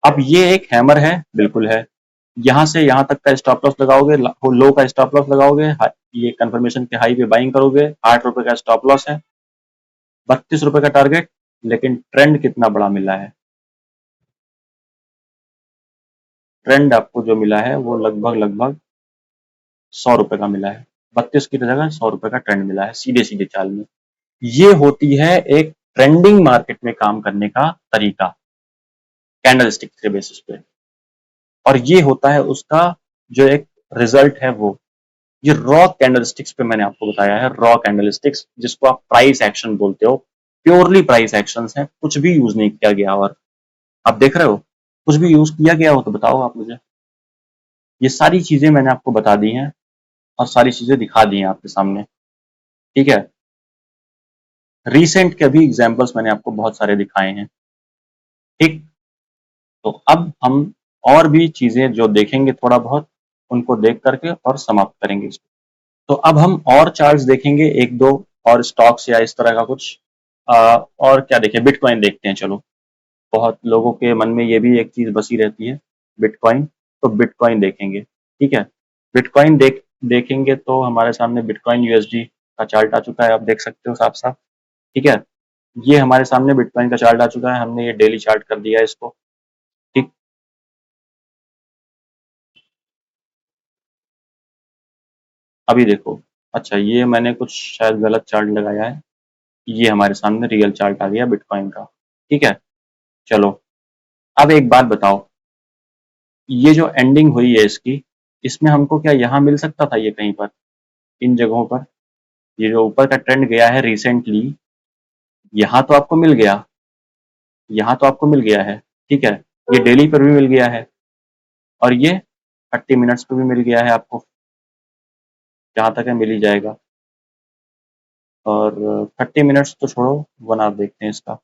अब ये एक हैमर है, बिल्कुल है। यहां से यहां तक का स्टॉप लॉस लगाओगे, लो का स्टॉप लॉस लगाओगे, ये कंफर्मेशन के हाई पे बाइंग करोगे, 8 रुपए का स्टॉप लॉस है, 32 रुपए का टारगेट। लेकिन ट्रेंड कितना बड़ा मिला है? ट्रेंड आपको जो मिला है वो लगभग 100 रुपए का मिला है, 32 की जगह 100 रुपए का ट्रेंड मिला है, सीधे सीधे चाल में। ये होती है एक ट्रेंडिंग मार्केट में काम करने का तरीका, कैंडल स्टिक के बेसिस पे। और ये होता है उसका जो एक रिजल्ट है वो। ये रॉ कैंडलस्टिक्स पे मैंने आपको बताया है, रॉ कैंडलस्टिक्स, जिसको आप प्राइस एक्शन बोलते हो, प्योरली प्राइस एक्शंस हैं, कुछ भी यूज नहीं किया गया। और आप देख रहे हो, कुछ भी यूज किया गया हो तो बताओ आप मुझे। ये सारी चीजें मैंने आपको बता दी हैं और सारी चीजें दिखा दी हैं आपके सामने, ठीक है। रिसेंट के भी एग्जांपल्स मैंने आपको बहुत सारे दिखाए हैं, ठीक। तो अब हम और भी चीजें जो देखेंगे थोड़ा बहुत, उनको देख करके और समाप्त करेंगे इसको। तो अब हम और चार्ट्स देखेंगे, एक दो और स्टॉक्स या इस तरह का कुछ। और क्या देखें, बिटकॉइन देखते हैं चलो। बहुत लोगों के मन में ये भी एक चीज बसी रहती है, बिटकॉइन। तो बिटकॉइन देखेंगे, ठीक है। बिटकॉइन देखेंगे तो हमारे सामने बिटकॉइन यूएसडी का चार्ट आ चुका है, आप देख सकते हो साफ साफ, ठीक है। ये हमारे सामने बिटकॉइन का चार्ट आ चुका है, हमने ये डेली चार्ट कर दिया है इसको, ठीक। अभी देखो, अच्छा ये मैंने कुछ शायद गलत चार्ट लगाया है, ये हमारे सामने रियल चार्ट आ गया बिटकॉइन का, ठीक है। चलो, अब एक बात बताओ, ये जो एंडिंग हुई है इसकी, इसमें हमको क्या यहाँ मिल सकता था ये कहीं पर, इन जगहों पर? ये जो ऊपर का ट्रेंड गया है रिसेंटली, यहाँ तो आपको मिल गया, यहाँ तो आपको मिल गया है, ठीक है। ये डेली पर भी मिल गया है, और ये 30 मिनट्स पर भी मिल गया है आपको, जहाँ तक है मिल ही जाएगा। और 30 मिनट्स तो छोड़ो, 1 आवर देखते हैं इसका।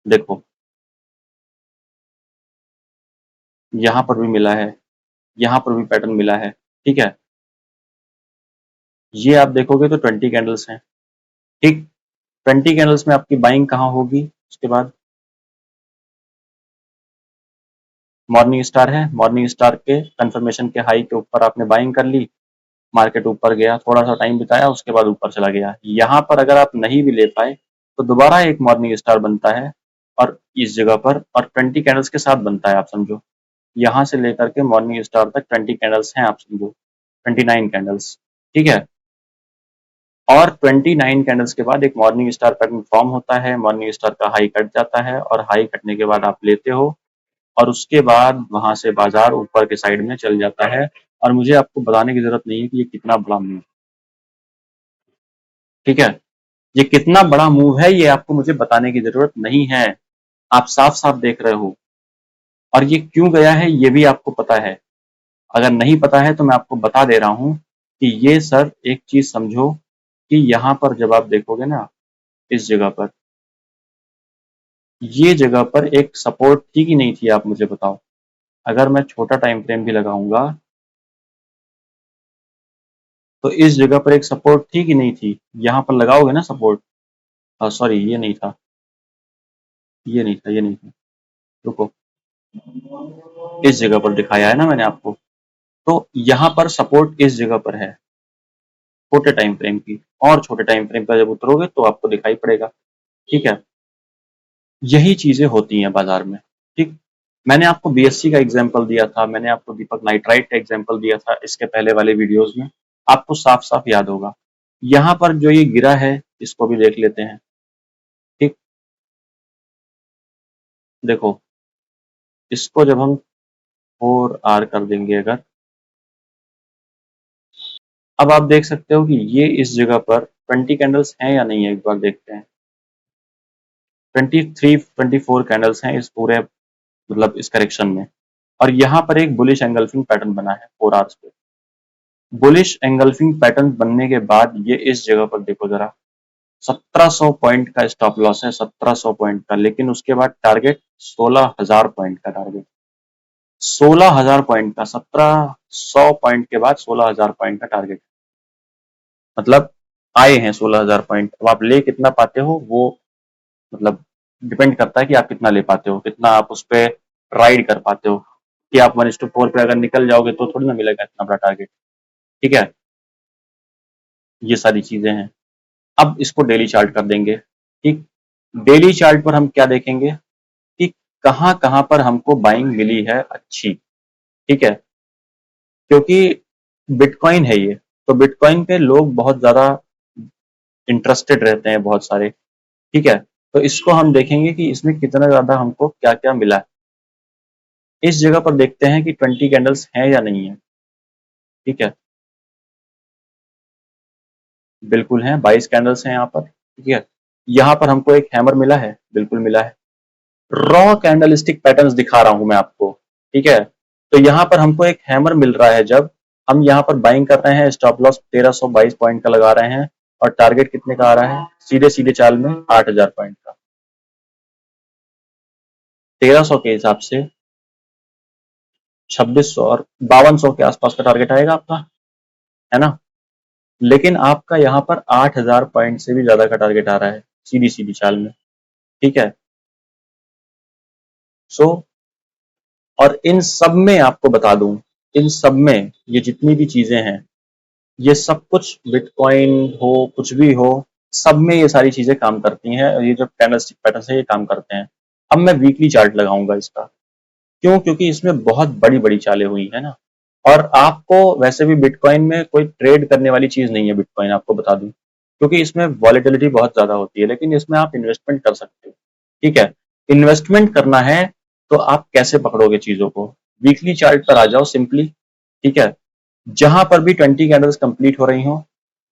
देखो, यहाँ पर भी मिला है, यहाँ पर भी पैटर्न मिला है, ठीक है। ये आप देखोगे तो 20 कैंडल्स हैं, ठीक। 20 कैंडल्स में आपकी बाइंग कहाँ होगी? उसके बाद मॉर्निंग स्टार है, मॉर्निंग स्टार के कंफर्मेशन के हाई के ऊपर आपने बाइंग कर ली, मार्केट ऊपर गया, थोड़ा सा टाइम बिताया, उसके बाद ऊपर चला गया। यहाँ पर अगर आप नहीं भी ले पाए तो दोबारा एक मॉर्निंग स्टार बनता है, और इस जगह पर, और 20 कैंडल्स के साथ बनता है, आप समझो। यहाँ से लेकर के मॉर्निंग स्टार तक 20 कैंडल्स हैं, आप समझो 29 कैंडल्स, ठीक है। और 29 कैंडल्स के बाद एक मॉर्निंग स्टार पैटर्न फॉर्म होता है, मॉर्निंग स्टार का हाई कट जाता है, और हाई कटने के बाद आप लेते हो, और उसके बाद वहां से बाजार ऊपर के साइड में चल जाता है। और मुझे आपको बताने की जरूरत नहीं है कि ये कितना बड़ा मूव, ठीक है। ये कितना बड़ा मूव है ये आपको मुझे बताने की जरूरत नहीं है, आप साफ साफ देख रहे हो। और ये क्यों गया है ये भी आपको पता है, अगर नहीं पता है तो मैं आपको बता दे रहा हूं कि ये सर, एक चीज समझो कि यहाँ पर जब आप देखोगे ना, इस जगह पर, ये जगह पर एक सपोर्ट थी कि नहीं थी, आप मुझे बताओ। अगर मैं छोटा टाइम फ्रेम भी लगाऊंगा तो इस जगह पर एक सपोर्ट थी कि नहीं थी? यहाँ पर लगाओगे ना सपोर्ट, सॉरी ये नहीं था, ये नहीं था, ये नहीं था, रुको, इस जगह पर दिखाया है ना मैंने आपको। तो यहाँ पर सपोर्ट इस जगह पर है, छोटे टाइम फ्रेम की, और छोटे टाइम फ्रेम पर जब उतरोगे तो आपको दिखाई पड़ेगा, ठीक है। यही चीजें होती हैं बाजार में, ठीक। मैंने आपको बीएससी का एग्जांपल दिया था, मैंने आपको दीपक नाइट्राइट का एग्जांपल दिया था इसके पहले वाले वीडियोस में, आपको साफ साफ याद होगा। यहाँ पर जो ये गिरा है, इसको भी देख लेते हैं, ठीक। देखो, इसको जब हम 4 आर कर देंगे अगर, अब आप देख सकते हो कि ये इस जगह पर 20 कैंडल्स हैं या नहीं है, एक बार देखते हैं। 24 कैंडल्स हैं इस पूरे, मतलब इस करेक्शन में। और यहाँ पर एक बुलिश एंगल्फिंग पैटर्न बना है 4 आवर्स पे। बुलिश एंगल्फिंग पैटर्न बनने के बाद ये इस जगह पर देखो जरा, 1700 पॉइंट का स्टॉप लॉस है, 1700 पॉइंट का, लेकिन उसके बाद टारगेट 16,000 पॉइंट का टारगेट, 16,000 पॉइंट का, 1700 पॉइंट के बाद 16,000 पॉइंट का टारगेट, मतलब आए हैं 16,000 पॉइंट। अब आप ले कितना पाते हो वो मतलब डिपेंड करता है कि आप कितना ले पाते हो, कितना आप उस पर राइड कर पाते हो, कि आप 1:4 पे अगर निकल जाओगे तो थोड़ी ना मिलेगा इतना बड़ा टारगेट। ठीक है, ये सारी चीजें हैं। अब इसको डेली चार्ट कर देंगे। ठीक, डेली चार्ट पर हम क्या देखेंगे कि कहां कहां पर हमको बाइंग मिली है अच्छी। ठीक है, क्योंकि बिटकॉइन है ये, तो बिटकॉइन पे लोग बहुत ज्यादा इंटरेस्टेड रहते हैं, बहुत सारे। ठीक है, तो इसको हम देखेंगे कि इसमें कितना ज्यादा हमको क्या क्या मिला है। इस जगह पर देखते हैं कि 20 कैंडल्स हैं या नहीं है। ठीक है, बिल्कुल हैं, 22 कैंडल्स हैं यहाँ पर। ठीक है, यहाँ पर हमको एक हैमर मिला है, बिल्कुल मिला है। रॉ कैंडलस्टिक पैटर्न्स दिखा रहा हूं मैं आपको। ठीक है, तो यहाँ पर हमको एक हैमर मिल रहा है, जब हम यहाँ पर बाइंग कर रहे हैं, स्टॉप लॉस 1322 पॉइंट का लगा रहे हैं, और टारगेट कितने का आ रहा है सीधे सीधे चाल में 8,000 पॉइंट का। 1300 के हिसाब से 2600 और 5200 के आसपास का टारगेट आएगा आपका, है ना। लेकिन आपका यहाँ पर 8,000 पॉइंट से भी ज्यादा का टारगेट आ रहा है सीधी सीधी चाल में। ठीक है, सो और इन सब में आपको बता दूं, इन सब में ये जितनी भी चीजें हैं, ये सब कुछ बिटकॉइन हो कुछ भी हो, सब में ये सारी चीजें काम करती हैं, और ये जो कैंडलस्टिक पैटर्न है ये काम करते हैं। अब मैं वीकली चार्ट लगाऊंगा इसका, क्यों, क्योंकि इसमें बहुत बड़ी बड़ी चालें हुई है ना। और आपको वैसे भी बिटकॉइन में कोई ट्रेड करने वाली चीज नहीं है, बिटकॉइन आपको बता दूं, क्योंकि इसमें वॉलेटिलिटी बहुत ज्यादा होती है, लेकिन इसमें आप इन्वेस्टमेंट कर सकते हो। ठीक है, इन्वेस्टमेंट करना है तो आप कैसे पकड़ोगे चीजों को, वीकली चार्ट पर आ जाओ सिंपली। ठीक है, जहां पर भी 20 कैंडल्स कंप्लीट हो रही हो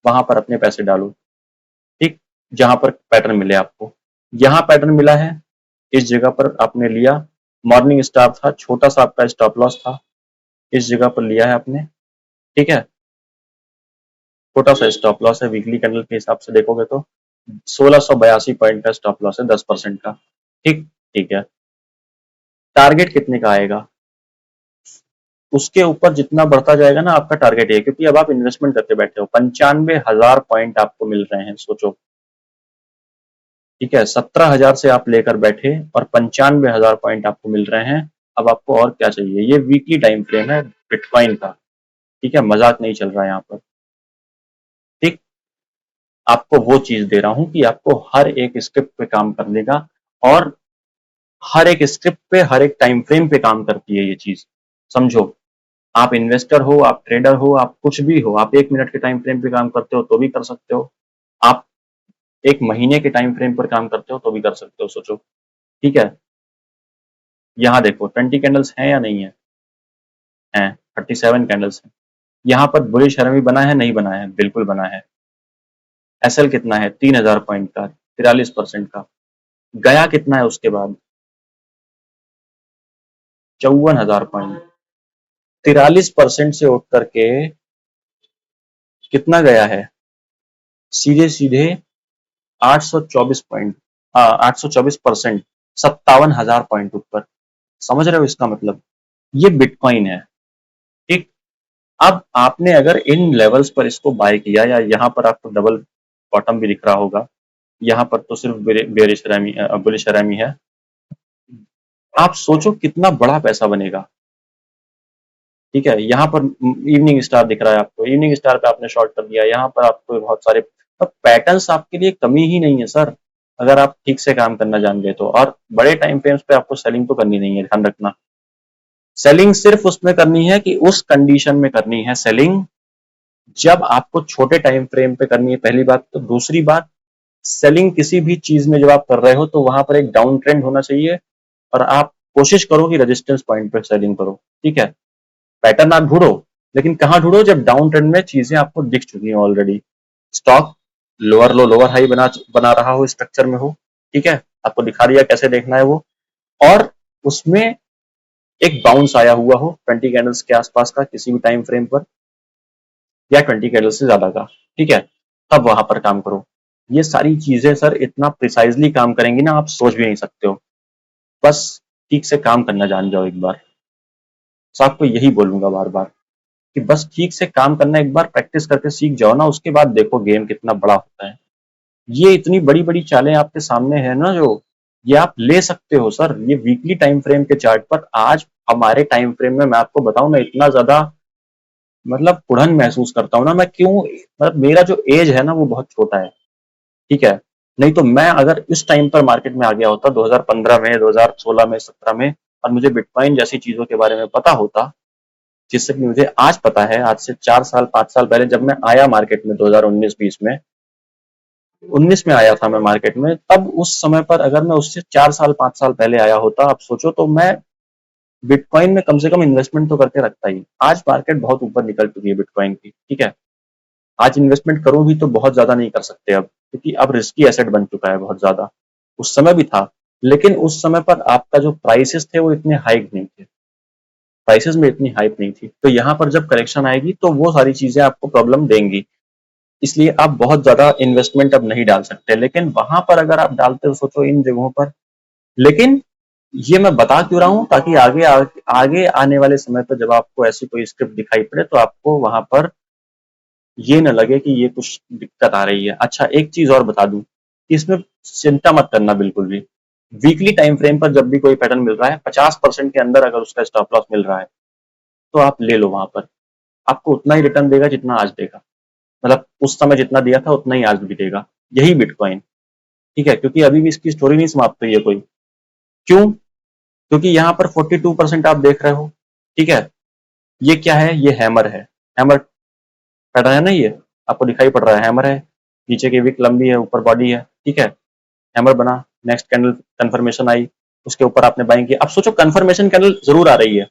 वहां पर अपने पैसे डालो। ठीक, जहां पर पैटर्न मिले आपको, यहां पैटर्न मिला है, इस जगह पर आपने लिया, मॉर्निंग स्टार था, छोटा सा आपका स्टॉप लॉस था, इस जगह पर लिया है आपने। ठीक है, छोटा सा स्टॉप लॉस है, वीकली कैंडल के हिसाब से देखोगे तो 1682 पॉइंट का स्टॉप लॉस है, 10% का। ठीक, ठीक है, टारगेट कितने का आएगा, उसके ऊपर जितना बढ़ता जाएगा ना आपका टारगेट है, क्योंकि अब आप इन्वेस्टमेंट करके बैठे हो, 95,000 पॉइंट आपको मिल रहे हैं, सोचो। ठीक है, 17,000 से आप लेकर बैठे और 95,000 पॉइंट आपको मिल रहे हैं। अब आपको और क्या चाहिए, ये वीकली टाइम फ्रेम है बिटकॉइन का। ठीक है, मजाक नहीं चल रहा है यहाँ पर। ठीक, आपको वो चीज दे रहा हूं कि आपको हर एक स्क्रिप्ट पे काम करने का, और हर एक स्क्रिप्ट पे हर एक टाइम फ्रेम पे काम करती है ये चीज, समझो। आप इन्वेस्टर हो, आप ट्रेडर हो, आप कुछ भी हो, आप 1 मिनट के टाइम फ्रेम पे काम करते हो तो भी कर सकते हो, आप 1 महीने के टाइम फ्रेम पर काम करते हो तो भी कर सकते हो, सोचो। ठीक है, यहाँ देखो 20 कैंडल्स हैं या नहीं है, हैं, 37 कैंडल्स हैं। यहाँ पर बुलिश रैली बना है, नहीं बना है, बिल्कुल बना है। एसएल कितना है, 3,000 पॉइंट का, 43% का। गया कितना है उसके बाद, 54,000 पॉइंट, 43% से उठ करके कितना गया है, सीधे सीधे 824 पॉइंट, 824%, 57,000 पॉइंट ऊपर। समझ रहे हो इसका मतलब, ये बिटकॉइन है। ठीक, अब आपने अगर इन लेवल्स पर इसको बाय किया, या यहाँ पर आपको डबल बॉटम भी दिख रहा होगा, यहाँ पर तो सिर्फ बेरिश रैमी बुलिश रैमी है, आप सोचो कितना बड़ा पैसा बनेगा। ठीक है, यहाँ पर इवनिंग स्टार दिख रहा है आपको, इवनिंग स्टार पे आपने शॉर्ट कर दिया, यहाँ पर आपको बहुत सारे पैटर्न्स, आपके लिए कमी ही नहीं है सर, अगर आप ठीक से काम करना जान गए तो। और बड़े टाइम फ्रेम्स पे आपको सेलिंग तो करनी नहीं है, ध्यान रखना। सेलिंग सिर्फ उसमें करनी है कि उस कंडीशन में करनी है सेलिंग जब आपको छोटे टाइम फ्रेम पे करनी है, पहली बात। तो दूसरी बात, सेलिंग किसी भी चीज में जब आप कर रहे हो तो वहां पर एक डाउन ट्रेंड होना चाहिए, और आप कोशिश करो कि रेजिस्टेंस पॉइंट पे सेलिंग करो। ठीक है, पैटर्न आप ढूंढो, लेकिन कहां ढूंढो, जब डाउन ट्रेंड में चीजें आपको दिख चुकी हैं ऑलरेडी, स्टॉक लोअर लो लोअर हाई बना रहा हो, स्ट्रक्चर में हो। ठीक है, आपको दिखा दिया कैसे देखना है वो, और उसमें एक बाउंस आया हुआ हो 20 कैंडल्स के आसपास का किसी भी टाइम फ्रेम पर, या 20 कैंडल से ज्यादा का। ठीक है, तब वहां पर काम करो। ये सारी चीजें सर इतना प्रिसाइजली काम करेंगी ना, आप सोच भी नहीं सकते हो। बस ठीक से काम करना जान जाओ एक बार। तो आपको यही बोलूंगा बार बार कि बस ठीक से काम करना एक बार प्रैक्टिस करके सीख जाओ ना, उसके बाद देखो गेम कितना बड़ा होता है। ये इतनी बड़ी बड़ी चालें आपके सामने है ना, जो ये आप ले सकते हो सर। ये वीकली टाइम फ्रेम के चार्ट पर आज हमारे टाइम फ्रेम में मैं आपको बताऊं, मैं इतना ज्यादा मतलब कुढ़न महसूस करता हूँ ना, मैं क्यों, मतलब मेरा जो एज है ना वो बहुत छोटा है, ठीक है। नहीं तो मैं अगर इस टाइम पर मार्केट में आ गया होता 2015 में, 2016 में, 17 में, और मुझे बिटकॉइन जैसी चीजों के बारे में पता होता, जिससे कि मुझे आज पता है, आज से 4 साल 5 साल पहले जब मैं आया मार्केट में 2019-20 में, 19 में आया था मैं मार्केट में, तब उस समय पर अगर मैं उससे 4 साल 5 साल पहले आया होता, आप सोचो, तो मैं बिटकॉइन में कम से कम इन्वेस्टमेंट तो करके रखता ही। आज मार्केट बहुत ऊपर निकल चुकी है बिटकॉइन की, ठीक है। आज इन्वेस्टमेंट करूं भी तो बहुत ज्यादा नहीं कर सकते अब, क्योंकि अब रिस्की एसेट बन चुका है बहुत ज्यादा। उस समय भी था, लेकिन उस समय पर आपका जो प्राइसेस थे वो इतने हाइक नहीं थे, प्राइसेस में इतनी हाइप नहीं थी। तो यहाँ पर जब करेक्शन आएगी तो वो सारी चीजें आपको प्रॉब्लम देंगी, इसलिए आप बहुत ज्यादा इन्वेस्टमेंट अब नहीं डाल सकते। लेकिन वहां पर अगर आप डालते हो, सोचो इन जगहों पर। लेकिन ये मैं बता क्यों रहा हूं, ताकि आगे आने वाले समय पर जब आपको ऐसी कोई स्क्रिप्ट दिखाई पड़े तो आपको वहां पर ये न लगे कि ये कुछ दिक्कत आ रही है। अच्छा, एक चीज और बता दूं कि इसमें चिंता मत करना बिल्कुल भी। वीकली टाइम फ्रेम पर जब भी कोई पैटर्न मिल रहा है, 50% के अंदर अगर उसका स्टॉप लॉस मिल रहा है तो आप ले लो वहां पर। आपको उतना ही रिटर्न देगा जितना आज देगा, मतलब उस समय जितना दिया था उतना ही आज भी देगा। यही बिटकॉइन, ठीक है, क्योंकि अभी भी इसकी स्टोरी नहीं समाप्त हुई है कोई। क्यों? क्योंकि यहाँ पर 42% आप देख रहे हो, ठीक है। ये क्या है? ये हैमर है, हैमर पैटर्न है ना, ये आपको दिखाई पड़ रहा है, हैमर है। नीचे की विक लंबी है, ऊपर बॉडी है, ठीक है। हैमर बना, नेक्स्ट कैंडल कंफर्मेशन आई, उसके ऊपर आपने बाइंग किया। अब सोचो कंफर्मेशन कैंडल जरूर आ रही है,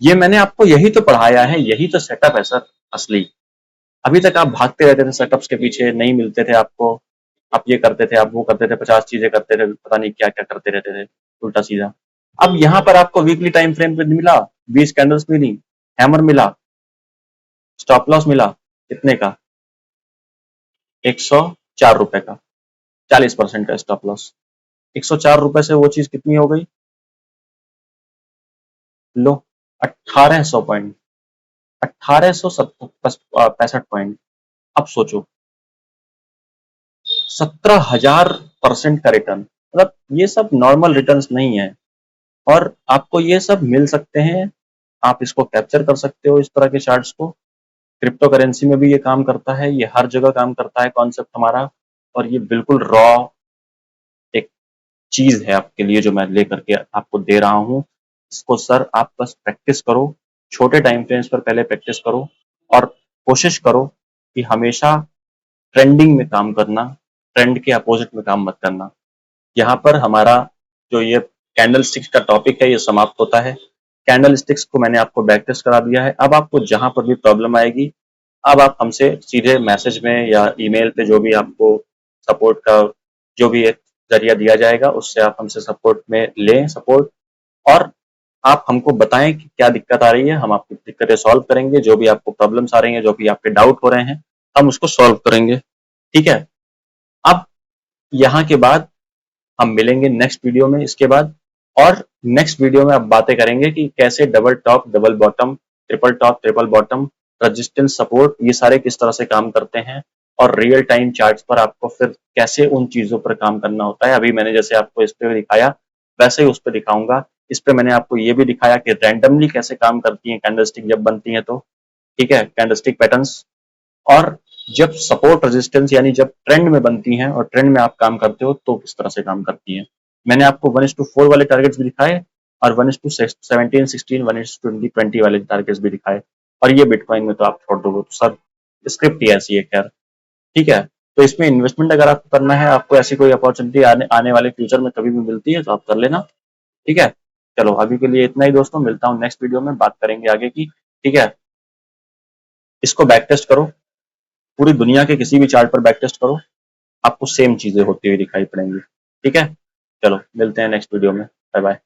ये मैंने आपको यही तो पढ़ाया है, यही तो सेटअप है सर असली। अभी तक आप भागते रहते थे सेटअप्स के पीछे, नहीं मिलते थे आपको, आप ये करते थे, आप वो करते थे, 50 चीजें करते थे, पता नहीं क्या क्या करते रहते थे उल्टा सीधा। अब यहाँ पर आपको वीकली टाइम फ्रेम पे मिला, 20 कैंडल्स मिली, हैमर मिला, स्टॉप लॉस मिला, कितने का? 104 रुपए का, 40% का स्टॉप लॉस। 104 रुपए से वो चीज कितनी हो गई? लो, 1800 पॉइंट, 1865 पॉइंट। अब सोचो, 17,000% का रिटर्न, मतलब ये सब नॉर्मल रिटर्न्स नहीं है। और आपको ये सब मिल सकते हैं, आप इसको कैप्चर कर सकते हो इस तरह के चार्ट्स को। क्रिप्टो करेंसी में भी ये काम करता है, ये हर जगह काम करता है कॉन्सेप्ट हमारा। और ये बिल्कुल रॉ एक चीज है आपके लिए जो मैं लेकर के आपको दे रहा हूँ। इसको सर आप बस प्रैक्टिस करो, छोटे टाइम फ्रेम्स पर पहले प्रैक्टिस करो, और कोशिश करो कि हमेशा ट्रेंडिंग में काम करना, ट्रेंड के अपोजिट में काम मत करना। यहाँ पर हमारा जो ये कैंडल स्टिक्स का टॉपिक है ये समाप्त होता है। कैंडल स्टिक्स को मैंने आपको बैक टेस्ट करा दिया है। अब आपको जहां पर भी प्रॉब्लम आएगी, अब आप हमसे सीधे मैसेज में या ईमेल पे, जो भी आपको सपोर्ट का जो भी एक जरिया दिया जाएगा, उससे आप हमसे सपोर्ट में लें सपोर्ट। और आप हमको बताएं कि क्या दिक्कत आ रही है, हम आपकी दिक्कतें सॉल्व करेंगे। जो भी आपको प्रॉब्लम्स आ रही हैं, जो भी आपके डाउट हो रहे हैं, हम उसको सॉल्व करेंगे, ठीक है। अब यहाँ के बाद हम मिलेंगे नेक्स्ट वीडियो में इसके बाद। और नेक्स्ट वीडियो में अब बातें करेंगे कि कैसे double top, double bottom, triple top, triple bottom, resistance, support, ये सारे किस तरह से काम करते हैं। और रियल टाइम चार्ट्स पर आपको फिर कैसे उन चीजों पर काम करना होता है। अभी मैंने जैसे आपको इस पे दिखाया, वैसे ही उस पर दिखाऊंगा। इस पे मैंने आपको ये भी दिखाया कि रैंडमली कैसे काम करती है कैंडलस्टिक जब बनती है तो, ठीक है, कैंडलस्टिक पैटर्न्स। और जब सपोर्ट रेजिस्टेंस यानी जब ट्रेंड में बनती हैं और ट्रेंड में आप काम करते हो तो किस तरह से काम करती हैं। मैंने आपको 1:4 वाले टारगेट्स भी दिखाए, और 1:17, 16, 1:20 वाले टारगेट्स भी दिखाए। और ये बिटकॉइन में तो आप छोड़ दोगे, तो सर स्क्रिप्ट ही ऐसी है, खैर, ठीक है। तो इसमें इन्वेस्टमेंट अगर आपको करना है, आपको ऐसी कोई अपॉर्चुनिटी आने वाले फ्यूचर में कभी भी मिलती है तो आप कर लेना, ठीक है। चलो अभी के लिए इतना ही दोस्तों, मिलता हूँ नेक्स्ट वीडियो में, बात करेंगे आगे की, ठीक है। इसको बैक टेस्ट करो, पूरी दुनिया के किसी भी चार्ट पर बैक टेस्ट करो, आपको सेम चीजें होती हुई दिखाई पड़ेंगी, ठीक है। चलो मिलते हैं नेक्स्ट वीडियो में, बाय बाय।